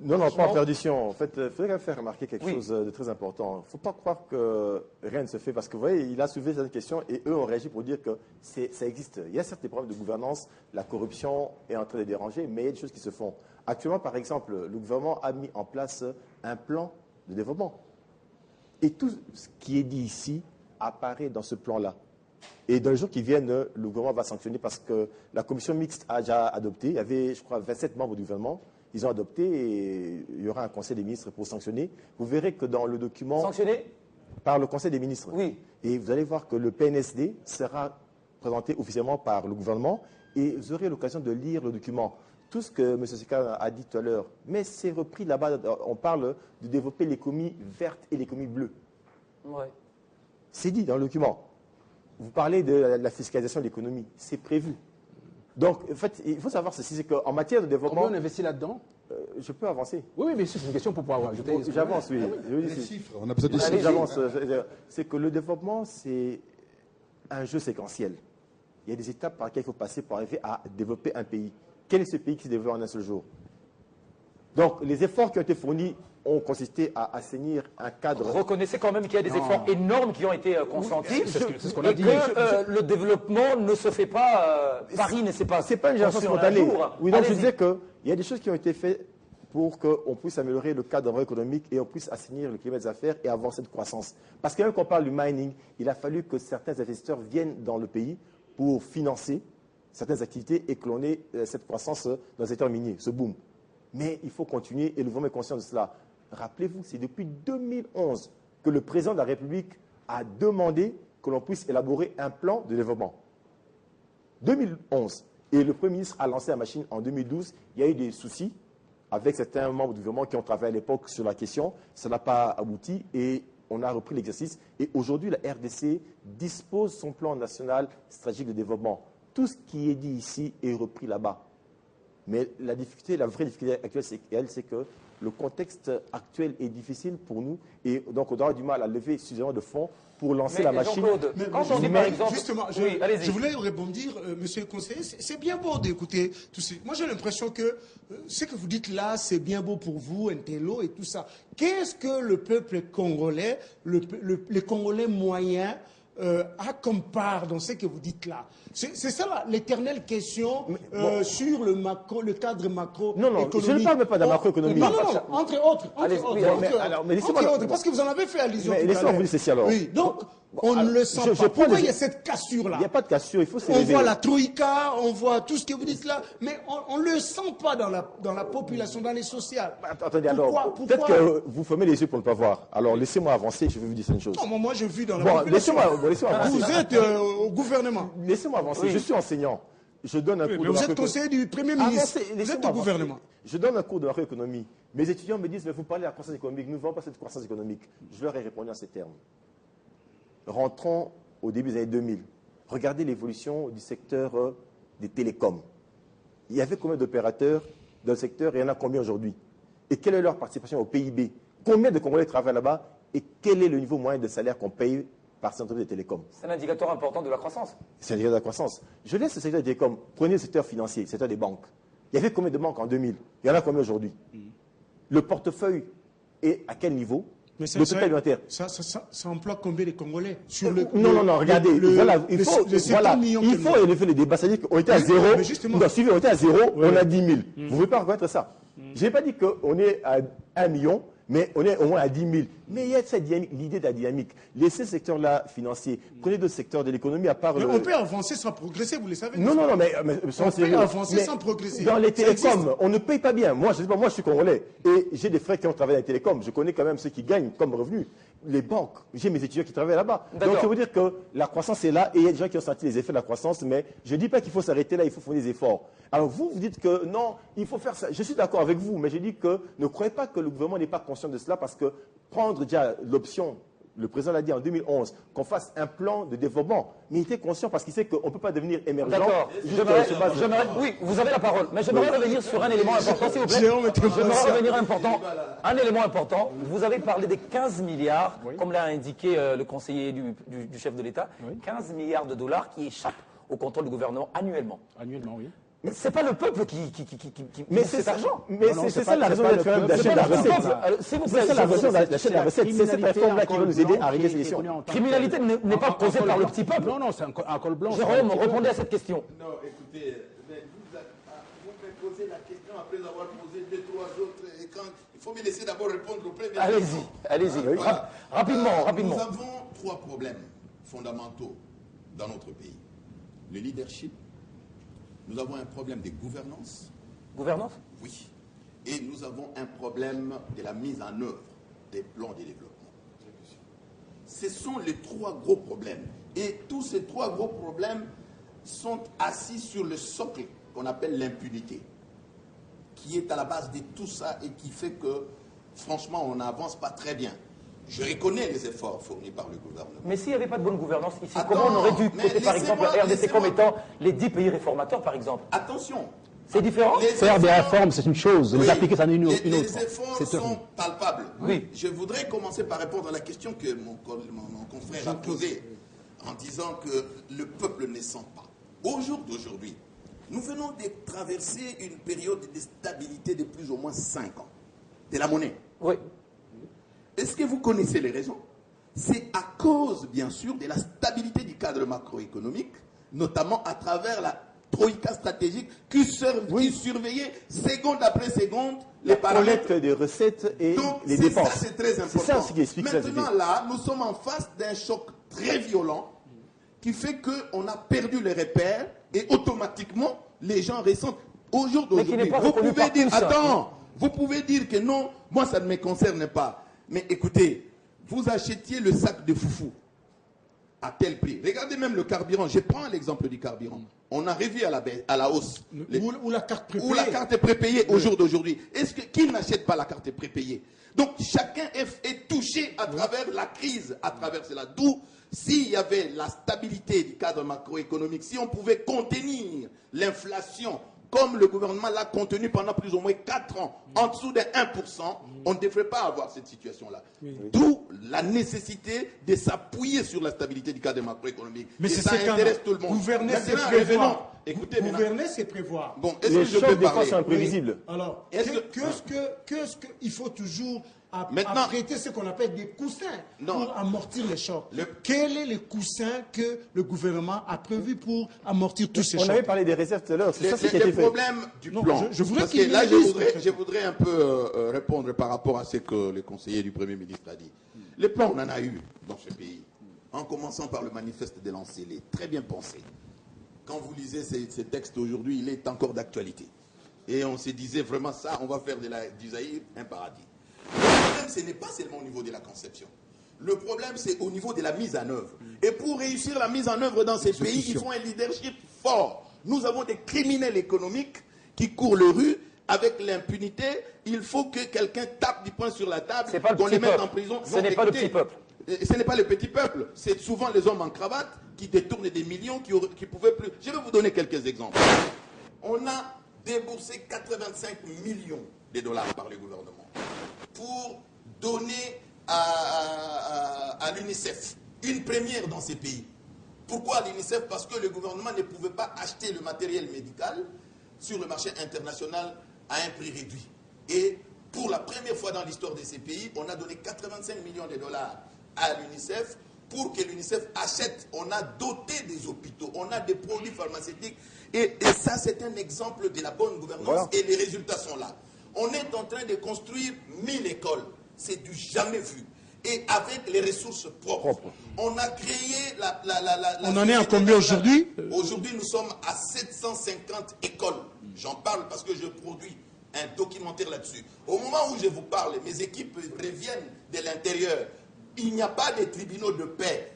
Non, pas en perdition. En fait, il faudrait faire remarquer quelque
Oui.
chose de très important. Il ne faut pas croire que rien ne se fait, parce que vous voyez, il a soulevé cette question et eux ont réagi pour dire que ça existe. Il y a certes des problèmes de gouvernance, la corruption est en train de déranger, mais il y a des choses qui se font. Actuellement, par exemple, le gouvernement a mis en place un plan de développement. Et tout ce qui est dit ici apparaît dans ce plan-là. Et dans les jours qui viennent, le gouvernement va sanctionner parce que la commission mixte a déjà adopté. Il y avait, je crois, 27 membres du gouvernement. Ils ont adopté et il y aura un conseil des ministres pour sanctionner. Vous verrez que dans le document...
Sanctionné?
Par le conseil des ministres.
Oui.
Et vous allez voir que le PNSD sera présenté officiellement par le gouvernement et vous aurez l'occasion de lire le document. Tout ce que M. Seka a dit tout à l'heure, mais c'est repris là-bas. On parle de développer l'économie verte et l'économie bleue.
Ouais.
C'est dit dans le document. Vous parlez de la fiscalisation de l'économie. C'est prévu. Donc, en fait, il faut savoir ceci, c'est qu'en matière de développement...
Combien on investit là-dedans?
Je peux avancer.
Oui, mais c'est une question pour pouvoir ajouter.
J'avance, oui.
Les chiffres, on a besoin de
Allez,
chiffres.
j'avance. C'est que le développement, c'est un jeu séquentiel. Il y a des étapes par lesquelles il faut passer pour arriver à développer un pays. Quel est ce pays qui se développe en un seul jour? Donc, les efforts qui ont été fournis ont consisté à assainir un cadre.
Reconnaissez quand même qu'il y a des efforts énormes qui ont été consentis
c'est ce qu'on
et
a dit.
que le développement ne se fait pas par ne c'est pas.
C'est pas une génération
construit en un
spontanée.
jour.
Oui, donc je
Allez-y.
disais qu'il y a des choses qui ont été faites pour qu'on puisse améliorer le cadre économique et on puisse assainir le climat des affaires et avoir cette croissance. Parce que même quand on parle du mining, il a fallu que certains investisseurs viennent dans le pays pour financer certaines activités et que l'on ait cette croissance dans le secteur minier, ce boom. Mais il faut continuer et le gouvernement est conscient de cela. Rappelez-vous, c'est depuis 2011 que le président de la République a demandé que l'on puisse élaborer un plan de développement. 2011. Et le Premier ministre a lancé la machine en 2012. Il y a eu des soucis avec certains membres du gouvernement qui ont travaillé à l'époque sur la question. Ça n'a pas abouti et on a repris l'exercice. Et aujourd'hui, la RDC dispose son plan national stratégique de développement. Tout ce qui est dit ici est repris là-bas. Mais la difficulté, la vraie difficulté actuelle, c'est que le contexte actuel est difficile pour nous et donc on aura du mal à lever suffisamment de fonds pour lancer la machine.
Quand on dit par exemple...
Justement, je voulais rebondir, monsieur le conseiller, c'est bien beau d'écouter tout ça. Moi, j'ai l'impression que ce que vous dites là, c'est bien beau pour vous, Intello et tout ça. Qu'est-ce que le peuple congolais, les Congolais moyens, a comme part dans ce que vous dites là? C'est ça l'éternelle question sur le cadre macroéconomique.
Non, je ne parle pas de la macroéconomie.
Non, entre autres. Parce que vous en avez fait allusion.
Mais laissez-moi vous dire ceci alors.
Oui, donc on ne le sent pas. Pourquoi il y a cette cassure-là?
Il n'y a pas de cassure, il faut
On voit la troïka, on voit tout ce que vous dites là, mais on ne le sent pas dans la population, dans les sociales.
Attendez, alors, peut-être que vous fermez les yeux pour ne pas voir. Alors, laissez-moi avancer, je vais vous dire une chose.
Non, moi, je vis dans la population.
Laissez-moi avancer.
Vous êtes au gouvernement.
Laissez-moi avancer, je suis enseignant. Je donne un cours de
vous êtes conseiller du Premier ministre. Vous êtes au gouvernement.
Je donne un cours de macroéconomie. Mes étudiants me disent, mais vous parlez de la croissance économique, nous ne voulons pas cette croissance économique. Je leur ai répondu en ces termes. Rentrons au début des années 2000. Regardez l'évolution du secteur des télécoms. Il y avait combien d'opérateurs dans le secteur et il y en a combien aujourd'hui? Et quelle est leur participation au PIB? Combien de Congolais travaillent là-bas? Et quel est le niveau moyen de salaire qu'on paye par ces entreprises de télécoms?
C'est un indicateur important de la croissance.
C'est un indicateur de la croissance. Je laisse le secteur des télécoms. Prenez le secteur financier, le secteur des banques. Il y avait combien de banques en 2000? Il y en a combien aujourd'hui? Le portefeuille est à quel niveau?
Mais
le total alimentaire.
Ça emploie combien de Congolais sur
Non, regardez. Il faut élever le débat. C'est-à-dire qu'on était à zéro. On était à zéro, on a 10 000. Vous ne pouvez pas reconnaître ça. Je n'ai pas dit qu'on est à 1 million, mais on est au moins à 10 000. Mais il y a cette dynamique, l'idée de la dynamique. Laissez ce secteur-là financier. Prenez d'autres secteurs de l'économie à part...
Mais on peut avancer sans progresser, vous le savez.
Non, mais
on peut avancer sans progresser.
Dans les télécoms, on ne paye pas bien. Moi, je sais pas, moi, je suis congolais. Et j'ai des frères qui ont travaillé dans les télécoms. Je connais quand même ceux qui gagnent comme revenu. Les banques, j'ai mes étudiants qui travaillent là-bas. Donc, ça veut dire que la croissance est là et il y a des gens qui ont senti les effets de la croissance. Mais je ne dis pas qu'il faut s'arrêter là, il faut faire des efforts. Alors, vous dites que non, il faut faire ça. Je suis d'accord avec vous, mais je dis que ne croyez pas que le gouvernement n'est pas conscient de cela parce que prendre déjà l'option, le président l'a dit en 2011, qu'on fasse un plan de développement. Mais il était conscient parce qu'il sait qu'on ne peut pas devenir émergent.
D'accord. Oui, vous avez la parole. Mais j'aimerais revenir sur un élément important, s'il vous plaît. J'aimerais revenir un élément important. Vous avez parlé des 15 milliards, comme l'a indiqué le conseiller du chef de l'État, 15 milliards de dollars qui échappent au contrôle du gouvernement annuellement.
Annuellement, oui.
Mais c'est pas le peuple qui met cet argent.
Mais c'est ça la raison d'être quand même d'achat de la recette. C'est ça la raison d'achat de la recette. C'est cette réforme-là qui va nous aider à régler ces questions.
Criminalité n'est pas causée par le petit peuple.
Non, c'est un col blanc.
Jérôme, répondez à cette question.
Non, écoutez, vous me posez la question après avoir posé 2-3 autres. Et quand, il faut me laisser d'abord répondre au premier.
Allez-y.
Voilà.
Rapidement.
Nous avons 3 problèmes fondamentaux dans notre pays. Le leadership. Nous avons un problème de gouvernance.
Gouvernance?
Oui. Et nous avons un problème de la mise en œuvre des plans de développement. Ce sont les 3 gros problèmes. Et tous ces 3 gros problèmes sont assis sur le socle qu'on appelle l'impunité, qui est à la base de tout ça et qui fait que, franchement, on n'avance pas très bien. Je reconnais les efforts fournis par le gouvernement.
Mais s'il n'y avait pas de bonne gouvernance ici, comment on aurait dû coter, par exemple, la RDC comme étant les 10 pays réformateurs, par exemple?
Attention.
C'est différent?
Faire des réformes, c'est une chose. Les appliquer, c'en est une autre.
Les efforts sont palpables.
Oui.
Je voudrais commencer par répondre à la question que mon confrère a posée en disant que le peuple ne sent pas. Au jour d'aujourd'hui, nous venons de traverser une période de stabilité de plus ou moins 5 ans. De la monnaie.
Oui.
Est-ce que vous connaissez les raisons? C'est à cause, bien sûr, de la stabilité du cadre macroéconomique, notamment à travers la troïka stratégique qui surveillait seconde après seconde les paramètres.
Collecte des recettes et
donc,
les dépenses.
Ça, c'est très important.
C'est ça ce qui explique ça.
Maintenant, là, nous sommes en face d'un choc très violent qui fait qu'on a perdu les repères et automatiquement, les gens ressentent. Au jour d'aujourd'hui, vous pouvez dire que non, moi, ça ne me concerne pas. Mais écoutez, vous achetiez le sac de foufou à tel prix. Regardez même le carburant. Je prends l'exemple du carburant. On a revu à la hausse.
Ou la carte prépayée.
Ou la carte prépayée au jour d'aujourd'hui. Est-ce que qui n'achète pas la carte prépayée? Donc chacun est touché à travers la crise, à travers cela. D'où, s'il y avait la stabilité du cadre macroéconomique, si on pouvait contenir l'inflation comme le gouvernement l'a contenu pendant plus ou moins 4 ans, en dessous des 1%, on ne devrait pas avoir cette situation-là. D'où la nécessité de s'appuyer sur la stabilité du cadre macroéconomique.
Mais
et
c'est
ça intéresse tout le monde.
Gouverner, c'est
Maintenant,
prévoir.
Écoutez,
Gouverner, c'est prévoir.
Bon, est-ce
Les
que je
chocs
peux
des fois
parler?
sont imprévisibles.
Alors, qu'est-ce qu'il faut toujours
Maintenant-
apprêter ce qu'on appelle des coussins
Non.
pour amortir les chocs? Quels sont les coussins que le gouvernement a prévu pour amortir tous ces chocs?
On avait parlé des réserves tout à l'heure, c'est ça qui a été
Les
fait.
problèmes du
Non,
plan.
je voudrais
Parce
qu'il
que là,
me dise,
je voudrais un peu répondre par rapport à ce que le conseiller du Premier ministre a dit. Les plans, on en a eu dans ce pays. En commençant par le manifeste de Lancélé, très bien pensé. Quand vous lisez ces textes aujourd'hui, il est encore d'actualité. Et on se disait vraiment ça, on va faire du Zaïre un paradis. Le problème, ce n'est pas seulement au niveau de la conception. Le problème, c'est au niveau de la mise en œuvre. Et pour réussir la mise en œuvre dans ces pays, il faut un leadership fort. Nous avons des criminels économiques qui courent les rues avec l'impunité. Il faut que quelqu'un tape du poing sur la table,
C'est pas le
qu'on
petit
les mette
peuple.
en prison.
Ce n'est pas le petit peuple.
Ce n'est pas le petit peuple. C'est souvent les hommes en cravate qui détournent des millions qui pouvaient plus. Je vais vous donner quelques exemples. On a déboursé 85 millions de dollars par le gouvernement pour donner à l'UNICEF une première dans ces pays. Pourquoi l'UNICEF? Parce que le gouvernement ne pouvait pas acheter le matériel médical sur le marché international à un prix réduit. Et pour la première fois dans l'histoire de ces pays, on a donné 85 millions de dollars à l'UNICEF pour que l'UNICEF achète. On a doté des hôpitaux, on a des produits pharmaceutiques. Et ça, c'est un exemple de la bonne gouvernance.
Voilà.
Et les résultats sont là. On est en train de construire 1000 écoles. C'est du jamais vu. Et avec les ressources propres. On a créé la
On en est à combien aujourd'hui?
Aujourd'hui, nous sommes à 750 écoles. J'en parle parce que je produis un documentaire là-dessus. Au moment où je vous parle, mes équipes reviennent de l'intérieur. Il n'y a pas de tribunaux de paix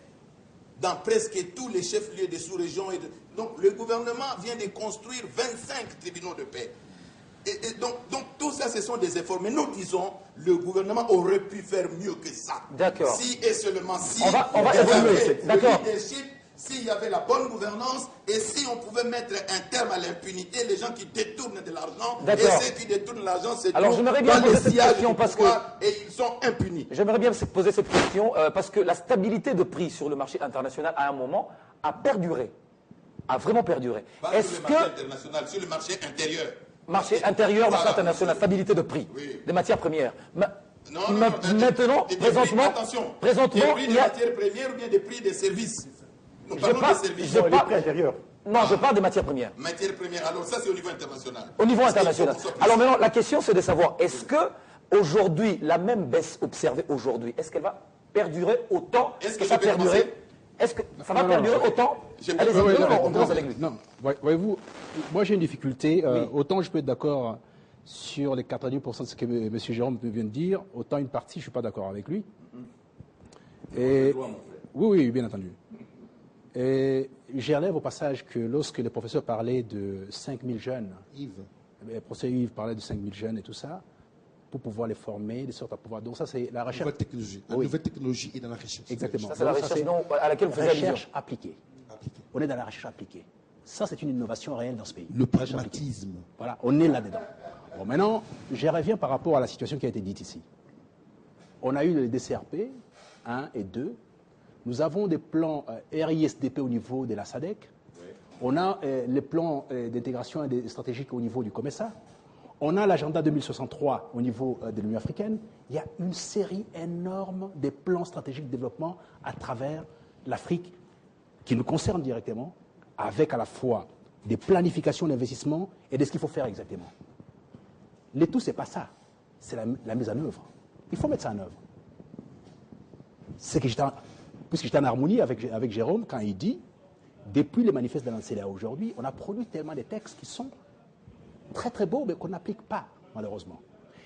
dans presque tous les chefs-lieux des sous-régions. Donc, le gouvernement vient de construire 25 tribunaux de paix. Et donc, tout ça, ce sont des efforts. Mais nous disons, le gouvernement aurait pu faire mieux que ça.
D'accord.
Si et seulement si.
On va
il y
évoluer.
avait
D'accord.
le leadership, s'il y avait la bonne gouvernance et si on pouvait mettre un terme à l'impunité, les gens qui détournent de l'argent, et
D'accord.
ceux qui détournent l'argent, c'est
Alors,
tout
j'aimerais bien
dans
poser
les
cette
sillages
question
du
parce
pouvoir et ils sont impunis.
J'aimerais bien poser cette question parce que la stabilité de prix sur le marché international, à un moment, a perduré. A vraiment perduré.
Pas
Est-ce
sur le marché
que
international, sur le marché intérieur.
marché intérieur, marché
Voilà.
international, stabilité de prix
Oui.
des matières premières.
Non,
Maintenant,
des prix,
présentement,
attention,
présentement,
des prix
il
des
y a...
matières premières ou bien des prix des services. Nous
Je
parlons
parle-
des services.
je
Les
parle-
prix intérieurs.
Non, je parle des matières premières.
Matières premières, alors ça c'est au niveau international.
Au niveau
Parce qu'il faut
international.
qu'on soit
Alors
précis.
maintenant, la question c'est de savoir, est-ce que aujourd'hui, la même baisse observée aujourd'hui, est-ce qu'elle va perdurer autant
Est-ce que
ça
je peux
perdurer
commencer?
Est-ce que ça va
Non,
perdurer
non.
autant
J'ai-
Allez-y,
Oui, oui,
non,
non,
on commence avec lui.
Non, voyez-vous, moi j'ai une difficulté. Autant je peux être d'accord sur les 90% de ce que M. Jérôme vient de dire, autant une partie, je ne suis pas d'accord avec lui. Et, oui, bien entendu. Et j'ai relève au passage que lorsque le professeur parlait de 5000 jeunes,
Yves.
le professeur Yves parlait de 5000 jeunes et tout ça, pour pouvoir les former, de sorte à pouvoir. Donc ça, c'est la recherche.
Nouvelle technologie. La
Oui.
nouvelle technologie est dans la recherche.
Exactement.
Ça, c'est la
Donc,
recherche
c'est
à laquelle vous
la
faites allusion.
recherche appliquée.
Appliquée.
On est dans la recherche appliquée. Ça, c'est une innovation réelle dans ce pays.
Le
La recherche appliquée.
pragmatisme.
Voilà, on est là-dedans. Bon, maintenant, je reviens par rapport à la situation qui a été dite ici. On a eu les DCRP 1 et 2. Nous avons des plans RISDP au niveau de la SADC. On a les plans d'intégration stratégique au niveau du COMESA. On a l'agenda 2063 au niveau de l'Union africaine. Il y a une série énorme de plans stratégiques de développement à travers l'Afrique qui nous concernent directement, avec à la fois des planifications d'investissement et de ce qu'il faut faire exactement. Le tout, ce n'est pas ça. C'est la mise en œuvre. Il faut mettre ça en œuvre. Puisque j'étais en harmonie avec Jérôme quand il dit, depuis les manifestes de l'ANCDA aujourd'hui, on a produit tellement de textes qui sont très très beaux, mais qu'on n'applique pas, malheureusement.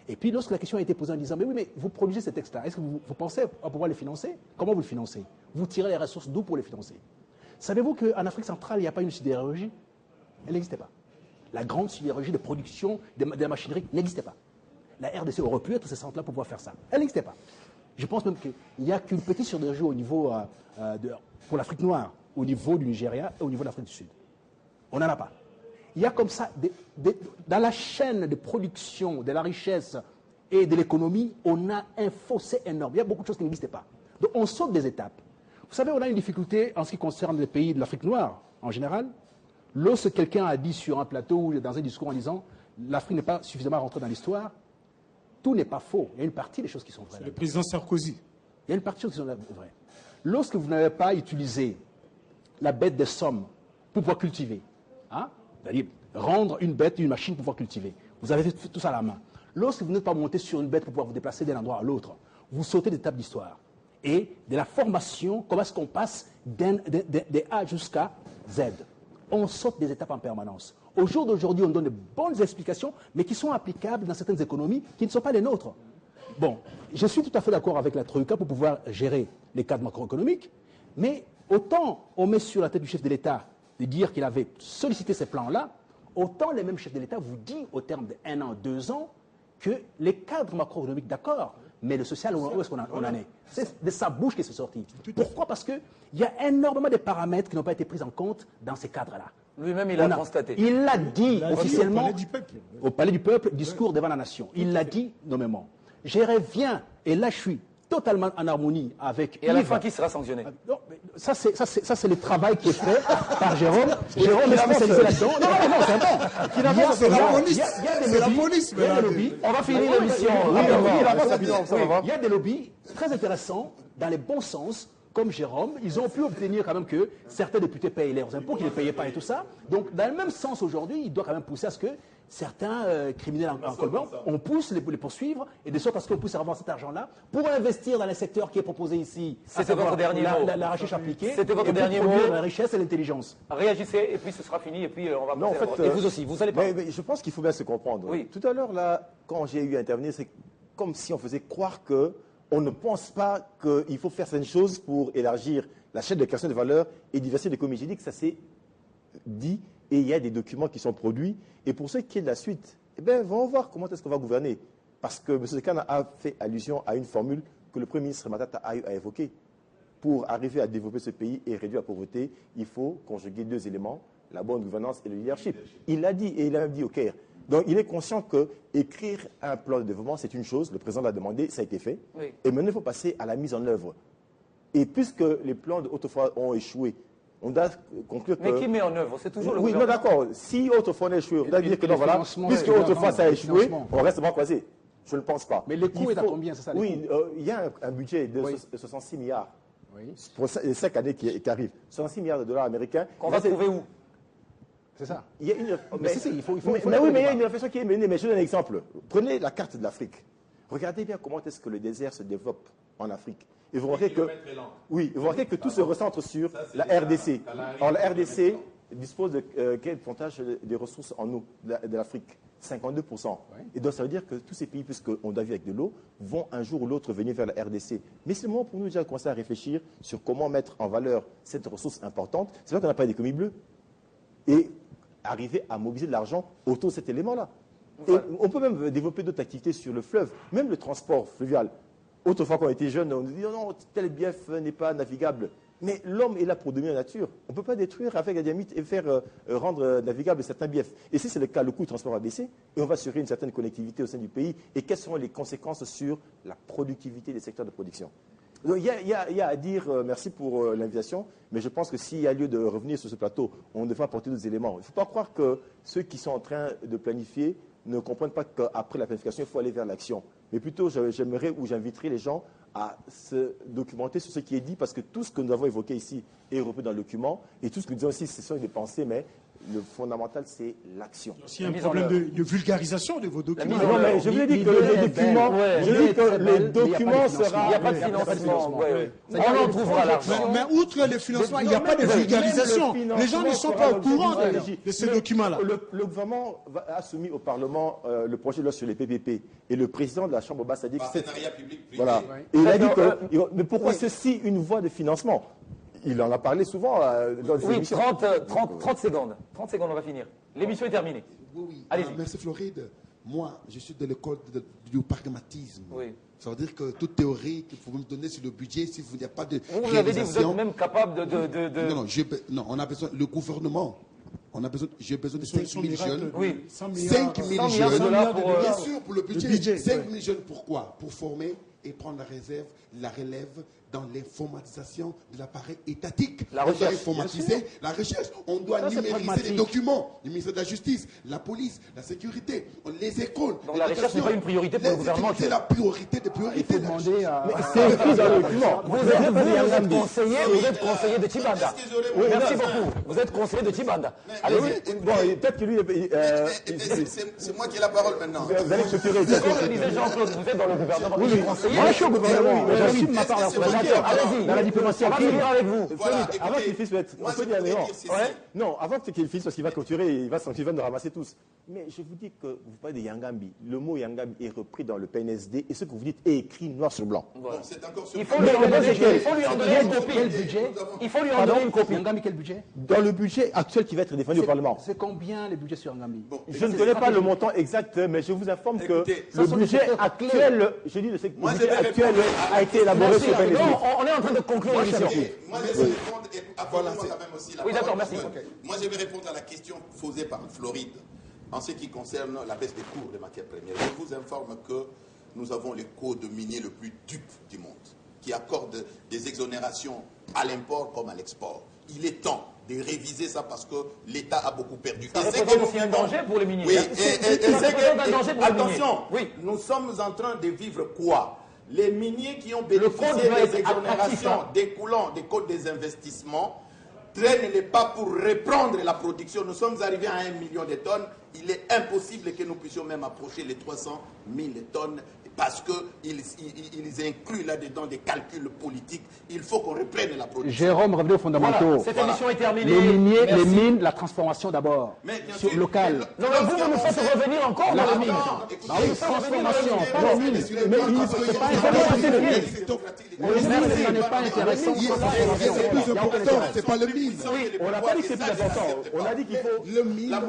Et puis, lorsque la question a été posée en disant, mais oui, mais vous produisez ces textes-là, est-ce que vous pensez à pouvoir les financer? Comment vous le financez? Vous tirez les ressources d'où pour les financer? Savez-vous qu'en Afrique centrale, il n'y a pas une sidérurgie? Elle n'existait pas. La grande sidérurgie de production de la machinerie n'existait pas. La RDC aurait pu être ces centres-là pour pouvoir faire ça. Elle n'existait pas. Je pense même qu'il n'y a qu'une petite sidérurgie au niveau pour l'Afrique noire, au niveau du Nigeria et au niveau de l'Afrique du Sud. On n'en a pas. il y a comme ça, dans la chaîne de production de la richesse et de l'économie, on a un fossé énorme. Il y a beaucoup de choses qui n'existent pas. Donc on saute des étapes. Vous savez, on a une difficulté en ce qui concerne les pays de l'Afrique noire, en général. Lorsque quelqu'un a dit sur un plateau ou dans un discours en disant « l'Afrique n'est pas suffisamment rentrée dans l'histoire », tout n'est pas faux. Il y a une partie des choses qui sont vraies.
Le président Sarkozy.
Il y a une partie des choses qui sont vraies. Lorsque vous n'avez pas utilisé la bête des sommes pour pouvoir cultiver, hein, c'est-à-dire rendre une bête une machine pour pouvoir cultiver, vous avez fait tout ça à la main. Lorsque vous n'êtes pas monté sur une bête pour pouvoir vous déplacer d'un endroit à l'autre, vous sautez d'étapes d'histoire. Et de la formation, comment est-ce qu'on passe des A jusqu'à Z? On saute des étapes en permanence. Au jour d'aujourd'hui, on donne de bonnes explications, mais qui sont applicables dans certaines économies qui ne sont pas les nôtres. Bon, je suis tout à fait d'accord avec la Troïka pour pouvoir gérer les cadres macroéconomiques, mais autant on met sur la tête du chef de l'État de dire qu'il avait sollicité ces plans-là, autant les mêmes chefs de l'État vous disent au terme d'1 an, 2 ans, que les cadres macroéconomiques, d'accord, mais le social, où est-ce qu'on en est? C'est de sa bouche qui s'est sorti. Pourquoi? Parce qu'il y a énormément de paramètres qui n'ont pas été pris en compte dans ces cadres-là.
Lui-même, il a constaté.
Il l'a dit officiellement
au Palais du Peuple.
discours devant la nation. Il l'a dit nommément. Je reviens, et là je suis totalement en harmonie avec
Et à la fin, qui sera sanctionné?
Non, ça c'est le travail qui est fait par Jérôme. Jérôme est spécialisé là-dedans. Non, c'est bon.
C'est la police.
C'est la police. Il y a des lobbies.
On va finir l'émission.
Il y a des lobbies très intéressants, dans les bons sens, comme Jérôme. Ils ont pu obtenir quand même que certains députés payent leurs impôts, qu'ils ne payaient pas et tout ça. Donc, dans le même sens aujourd'hui, il doit quand même pousser à ce que certains criminels en col blanc, on pousse les poursuivre, et de sorte à ce qu'on puisse avoir cet argent-là pour investir dans les secteurs qui est proposé ici.
C'était votre dernier mot.
La recherche appliquée.
C'était votre dernier mot.
La richesse et l'intelligence.
Réagissez, et puis ce sera fini, et puis on va
Non, en
passer
fait,
et vous aussi, vous allez pas.
Mais je pense qu'il faut bien se comprendre.
Oui.
Tout à l'heure, là, quand j'ai eu à intervenir, c'est comme si on faisait croire qu'on ne pense pas qu'il faut faire certaines choses pour élargir la chaîne de création de valeur et diversifier l'économie. J'ai dit que ça s'est dit, et il y a des documents qui sont produits. Et pour ce qui est de la suite, eh bien, on va voir comment est-ce qu'on va gouverner. Parce que M. Sekana a fait allusion à une formule que le Premier ministre Matata a évoquée. Pour arriver à développer ce pays et réduire la pauvreté, il faut conjuguer 2 éléments, la bonne gouvernance et le leadership. Il l'a dit, et il a même dit au Caire. Donc, il est conscient qu'écrire un plan de développement, c'est une chose, le président l'a demandé, ça a été fait.
Oui.
Et maintenant, il faut passer à la mise en œuvre. Et puisque les plans de Haute-Foire ont échoué, on doit conclure que...
Mais qui met en œuvre? C'est toujours le
Oui, non,
gouvernement.
d'accord. Si Haute-Foire a échoué, on doit dire que non, voilà,
financements,
puisque
oui,
Haute-Foire ça a
le
échoué,
financement.
on reste pas croisé. Je ne pense pas.
Mais les coûts
Il
est à
faut-
combien, c'est ça, les
Oui, il y a un budget de 66 milliards
Oui.
pour les 5 années qui arrivent. 66 milliards de dollars américains.
Qu'on va
Ça, c'est-
trouver où?
C'est ça.
Il y a une...
Mais si, il faut
mais
la
oui, mais il y a
débat.
une réflexion qui est menée. Mais je donne un exemple. Prenez la carte de l'Afrique. Regardez bien comment est-ce que le désert se développe en Afrique. Et vous remarquez que tout se recentre sur la RDC. Alors la RDC dispose de quel pourcentage des ressources en eau de l'Afrique? 52%. Et donc ça veut dire que tous ces pays, puisqu'on doit vivre avec de l'eau, vont un jour ou l'autre venir vers la RDC. Mais c'est le moment pour nous déjà de commencer à réfléchir sur comment mettre en valeur cette ressource importante. C'est vrai qu'on n'a pas d'économie bleue. Et arriver à mobiliser de l'argent autour de cet élément-là. Et on peut même développer d'autres activités sur le fleuve, même le transport fluvial. Autrefois, quand on était jeune, on nous dit non, tel bief n'est pas navigable. Mais l'homme est là pour dominer la nature. On ne peut pas détruire avec la dynamite et faire rendre navigable certains biefs. Et si c'est le cas, le coût du transport va baisser et on va assurer une certaine connectivité au sein du pays. Et quelles seront les conséquences sur la productivité des secteurs de production? Donc, il y a à dire, merci pour l'invitation, mais je pense que s'il y a lieu de revenir sur ce plateau, on devra apporter d'autres éléments. Il ne faut pas croire que ceux qui sont en train de planifier ne comprennent pas qu'après la planification, il faut aller vers l'action. Mais plutôt, j'aimerais ou j'inviterai les gens à se documenter sur ce qui est dit, parce que tout ce que nous avons évoqué ici est repris dans le document, et tout ce que nous disons ici, ce sont des pensées, mais le fondamental, c'est l'action.
Il y a aussi un problème de vulgarisation de vos documents.
mise en
Non, mais
œuvre.
je vous ai dit que
L'idée
le
est
document,
belle.
je
L'idée
dis
est
que
très
le
belle, mais il n'y a pas de
document
financement.
sera...
Il n'y a pas de
Il n'y a pas de
financement.
financement.
Ouais, ouais. On en trouvera l'argent.
Mais outre le financement, il n'y a pas de
Même le
vulgarisation.
financement
Les gens ne sont
sera
pas au
l'objet d'une
courant
stratégie.
de ces documents-là.
Le gouvernement a soumis au Parlement le projet de loi sur les PPP. Et le président de la Chambre basse a dit que c'est...
Partenariat public-privé.
Voilà. Et il a dit
Alors,
que... Mais pourquoi ceci une voie de financement? Il en a parlé souvent dans ses
Oui,
émissions.
30 secondes. 30 secondes, on va finir. L'émission est terminée.
Oui.
Allez-y.
Merci Floride. Moi, je suis de l'école du pragmatisme.
Oui.
Ça veut dire que toute théorie que vous me donnez sur le budget, si vous n'y a pas de
Vous avez dit que vous
réalisation...
êtes même capable de...
Non, on a besoin... Le gouvernement,
j'ai besoin de
Sur
5 000 jeunes.
Oui.
100
5
milliards,
000
milliards de
jeunes.
dollars pour,
Bien sûr, pour le budget. 5
ouais.
000 jeunes, pourquoi? Pour former et prendre la relève dans l'informatisation de l'appareil étatique.
La
On doit
recherche,
informatiser la recherche. On doit
Ça, c'est
numériser les
pragmatique.
documents. Le ministère de la Justice, la police, la sécurité, les écoles.
Donc la recherche n'est pas une priorité pour le gouvernement
C'est
actuel.
la priorité des priorités.
Il faut demander à...
C'est écrit dans le document.
Vous êtes conseiller de Tibanda.
Est-ce que j'aurais-
Merci beaucoup. Vous êtes conseiller de Tibanda. Allez-y.
Bon, peut-être que lui,
C'est moi qui ai la parole maintenant.
vous allez structurer.
Comme le disait Jean-Claude, vous êtes dans le gouvernement. Vous êtes conseiller.
Moi, je suis au gouvernement.
Oui,
J'assume ma part
Est-ce que c'est
d'information.
Allez-y.
Dans la diplomatie,
On va finir avec vous.
Voilà,
Avant
écoutez,
qu'il finisse, on
moi,
peut
je
dire, mais
voudrais
non.
dire ceci.
Ouais.
Non, avant qu'il finisse, parce qu'il va clôturer, il va nous ramasser tous. Mais je vous dis que vous parlez de Yangambi. Le mot Yangambi est repris dans le PNSD et ce que vous dites est écrit noir sur blanc.
Bon, c'est encore sur
Il faut lui en donner une copie.
Quel budget
Il faut lui en donner une copie.
Yangami, quel budget?
Dans le budget actuel qui va être défendu au Parlement.
C'est combien les budgets sur Yangami?
Bon,
Je ne connais pas le montant exact, mais je vous informe que
Écoutez,
le
ça sont des
budget
secteurs
actuel, je dis le
Moi, je
budget
vais
actuel
répondre
a été élaboré sur le PNSD.
Non, on est en train de conclure l'émission.
Moi, je vais répondre, et accordez-moi quand même aussi la
Oui, d'accord,
parole,
merci.
parce que Moi, je vais répondre à la question posée par Floride en ce qui concerne la baisse des cours des matières premières. Je vous informe que nous avons les codes miniers le plus dupe du monde, qui accordent des exonérations à l'import comme à l'export. Il est temps de réviser ça parce que l'État a beaucoup perdu.
Ça
Et c'est
représente
que
aussi un
nous vivons-
danger pour les miniers.
Oui,
Ça représente un danger pour les miniers.
attention,
Oui.
nous sommes en train de vivre quoi? Les miniers qui ont
code
bénéficié
va être
des
attractif,
exonérations
hein.
découlant des codes des investissements traînent les pas pour reprendre la production. Nous sommes arrivés à 1 million de tonnes. Il est impossible que nous puissions même approcher les 300 000 tonnes parce qu'ils incluent là-dedans des calculs politiques. Il faut qu'on reprenne la production.
Jérôme, revenez aux fondamentaux.
Voilà, cette émission est terminée.
Les miniers,
Merci.
les mines, la transformation d'abord.
Mais bien
Sur
sûr,
local.
Non, mais vous nous faites revenir encore dans les mines.
Ah oui, transformation, pas les mines.
Mais
C'est pas les mines, ça n'est pas intéressant.
C'est plus important, c'est pas le mine.
on n'a pas dit que c'est plus important. On a dit qu'il faut.
Le mine,
Là,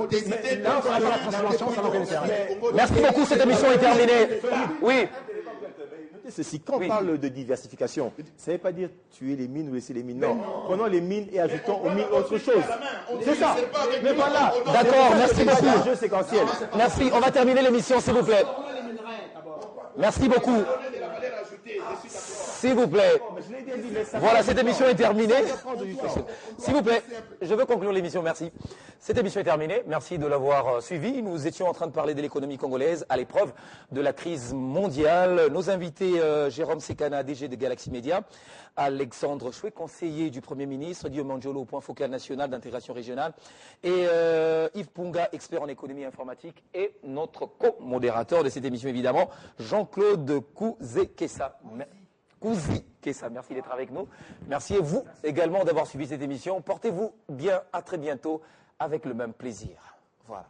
par rapport à la transformation, ça n'a aucun intérêt.
Merci beaucoup, cette émission est terminée. Oui.
Notez ceci, quand on parle de diversification, ça ne veut pas dire tuer les mines ou laisser les mines. Non, prenons les mines et ajoutons aux mines autre chose. C'est ça. Mais voilà.
D'accord, merci beaucoup.
C'est un jeu séquentiel.
Merci, on va terminer l'émission, s'il vous plaît. Merci beaucoup. S'il vous plaît. Voilà, cette émission est terminée. S'il vous plaît, je veux conclure l'émission, merci. Cette émission est terminée, merci de l'avoir suivi. Nous étions en train de parler de l'économie congolaise à l'épreuve de la crise mondiale. Nos invités, Jérôme Sekana, DG de Galaxy Media, Alexandre Chouet, conseiller du Premier ministre, Guillaume Angiolo, point focal national d'intégration régionale, et Yves Punga, expert en économie informatique, et notre co-modérateur de cette émission, évidemment, Jean-Claude Kouzé-Kessa. Kouzi-Kessa, merci d'être avec nous. Merci à vous également d'avoir suivi cette émission. Portez-vous bien, à très bientôt, avec le même plaisir. Voilà.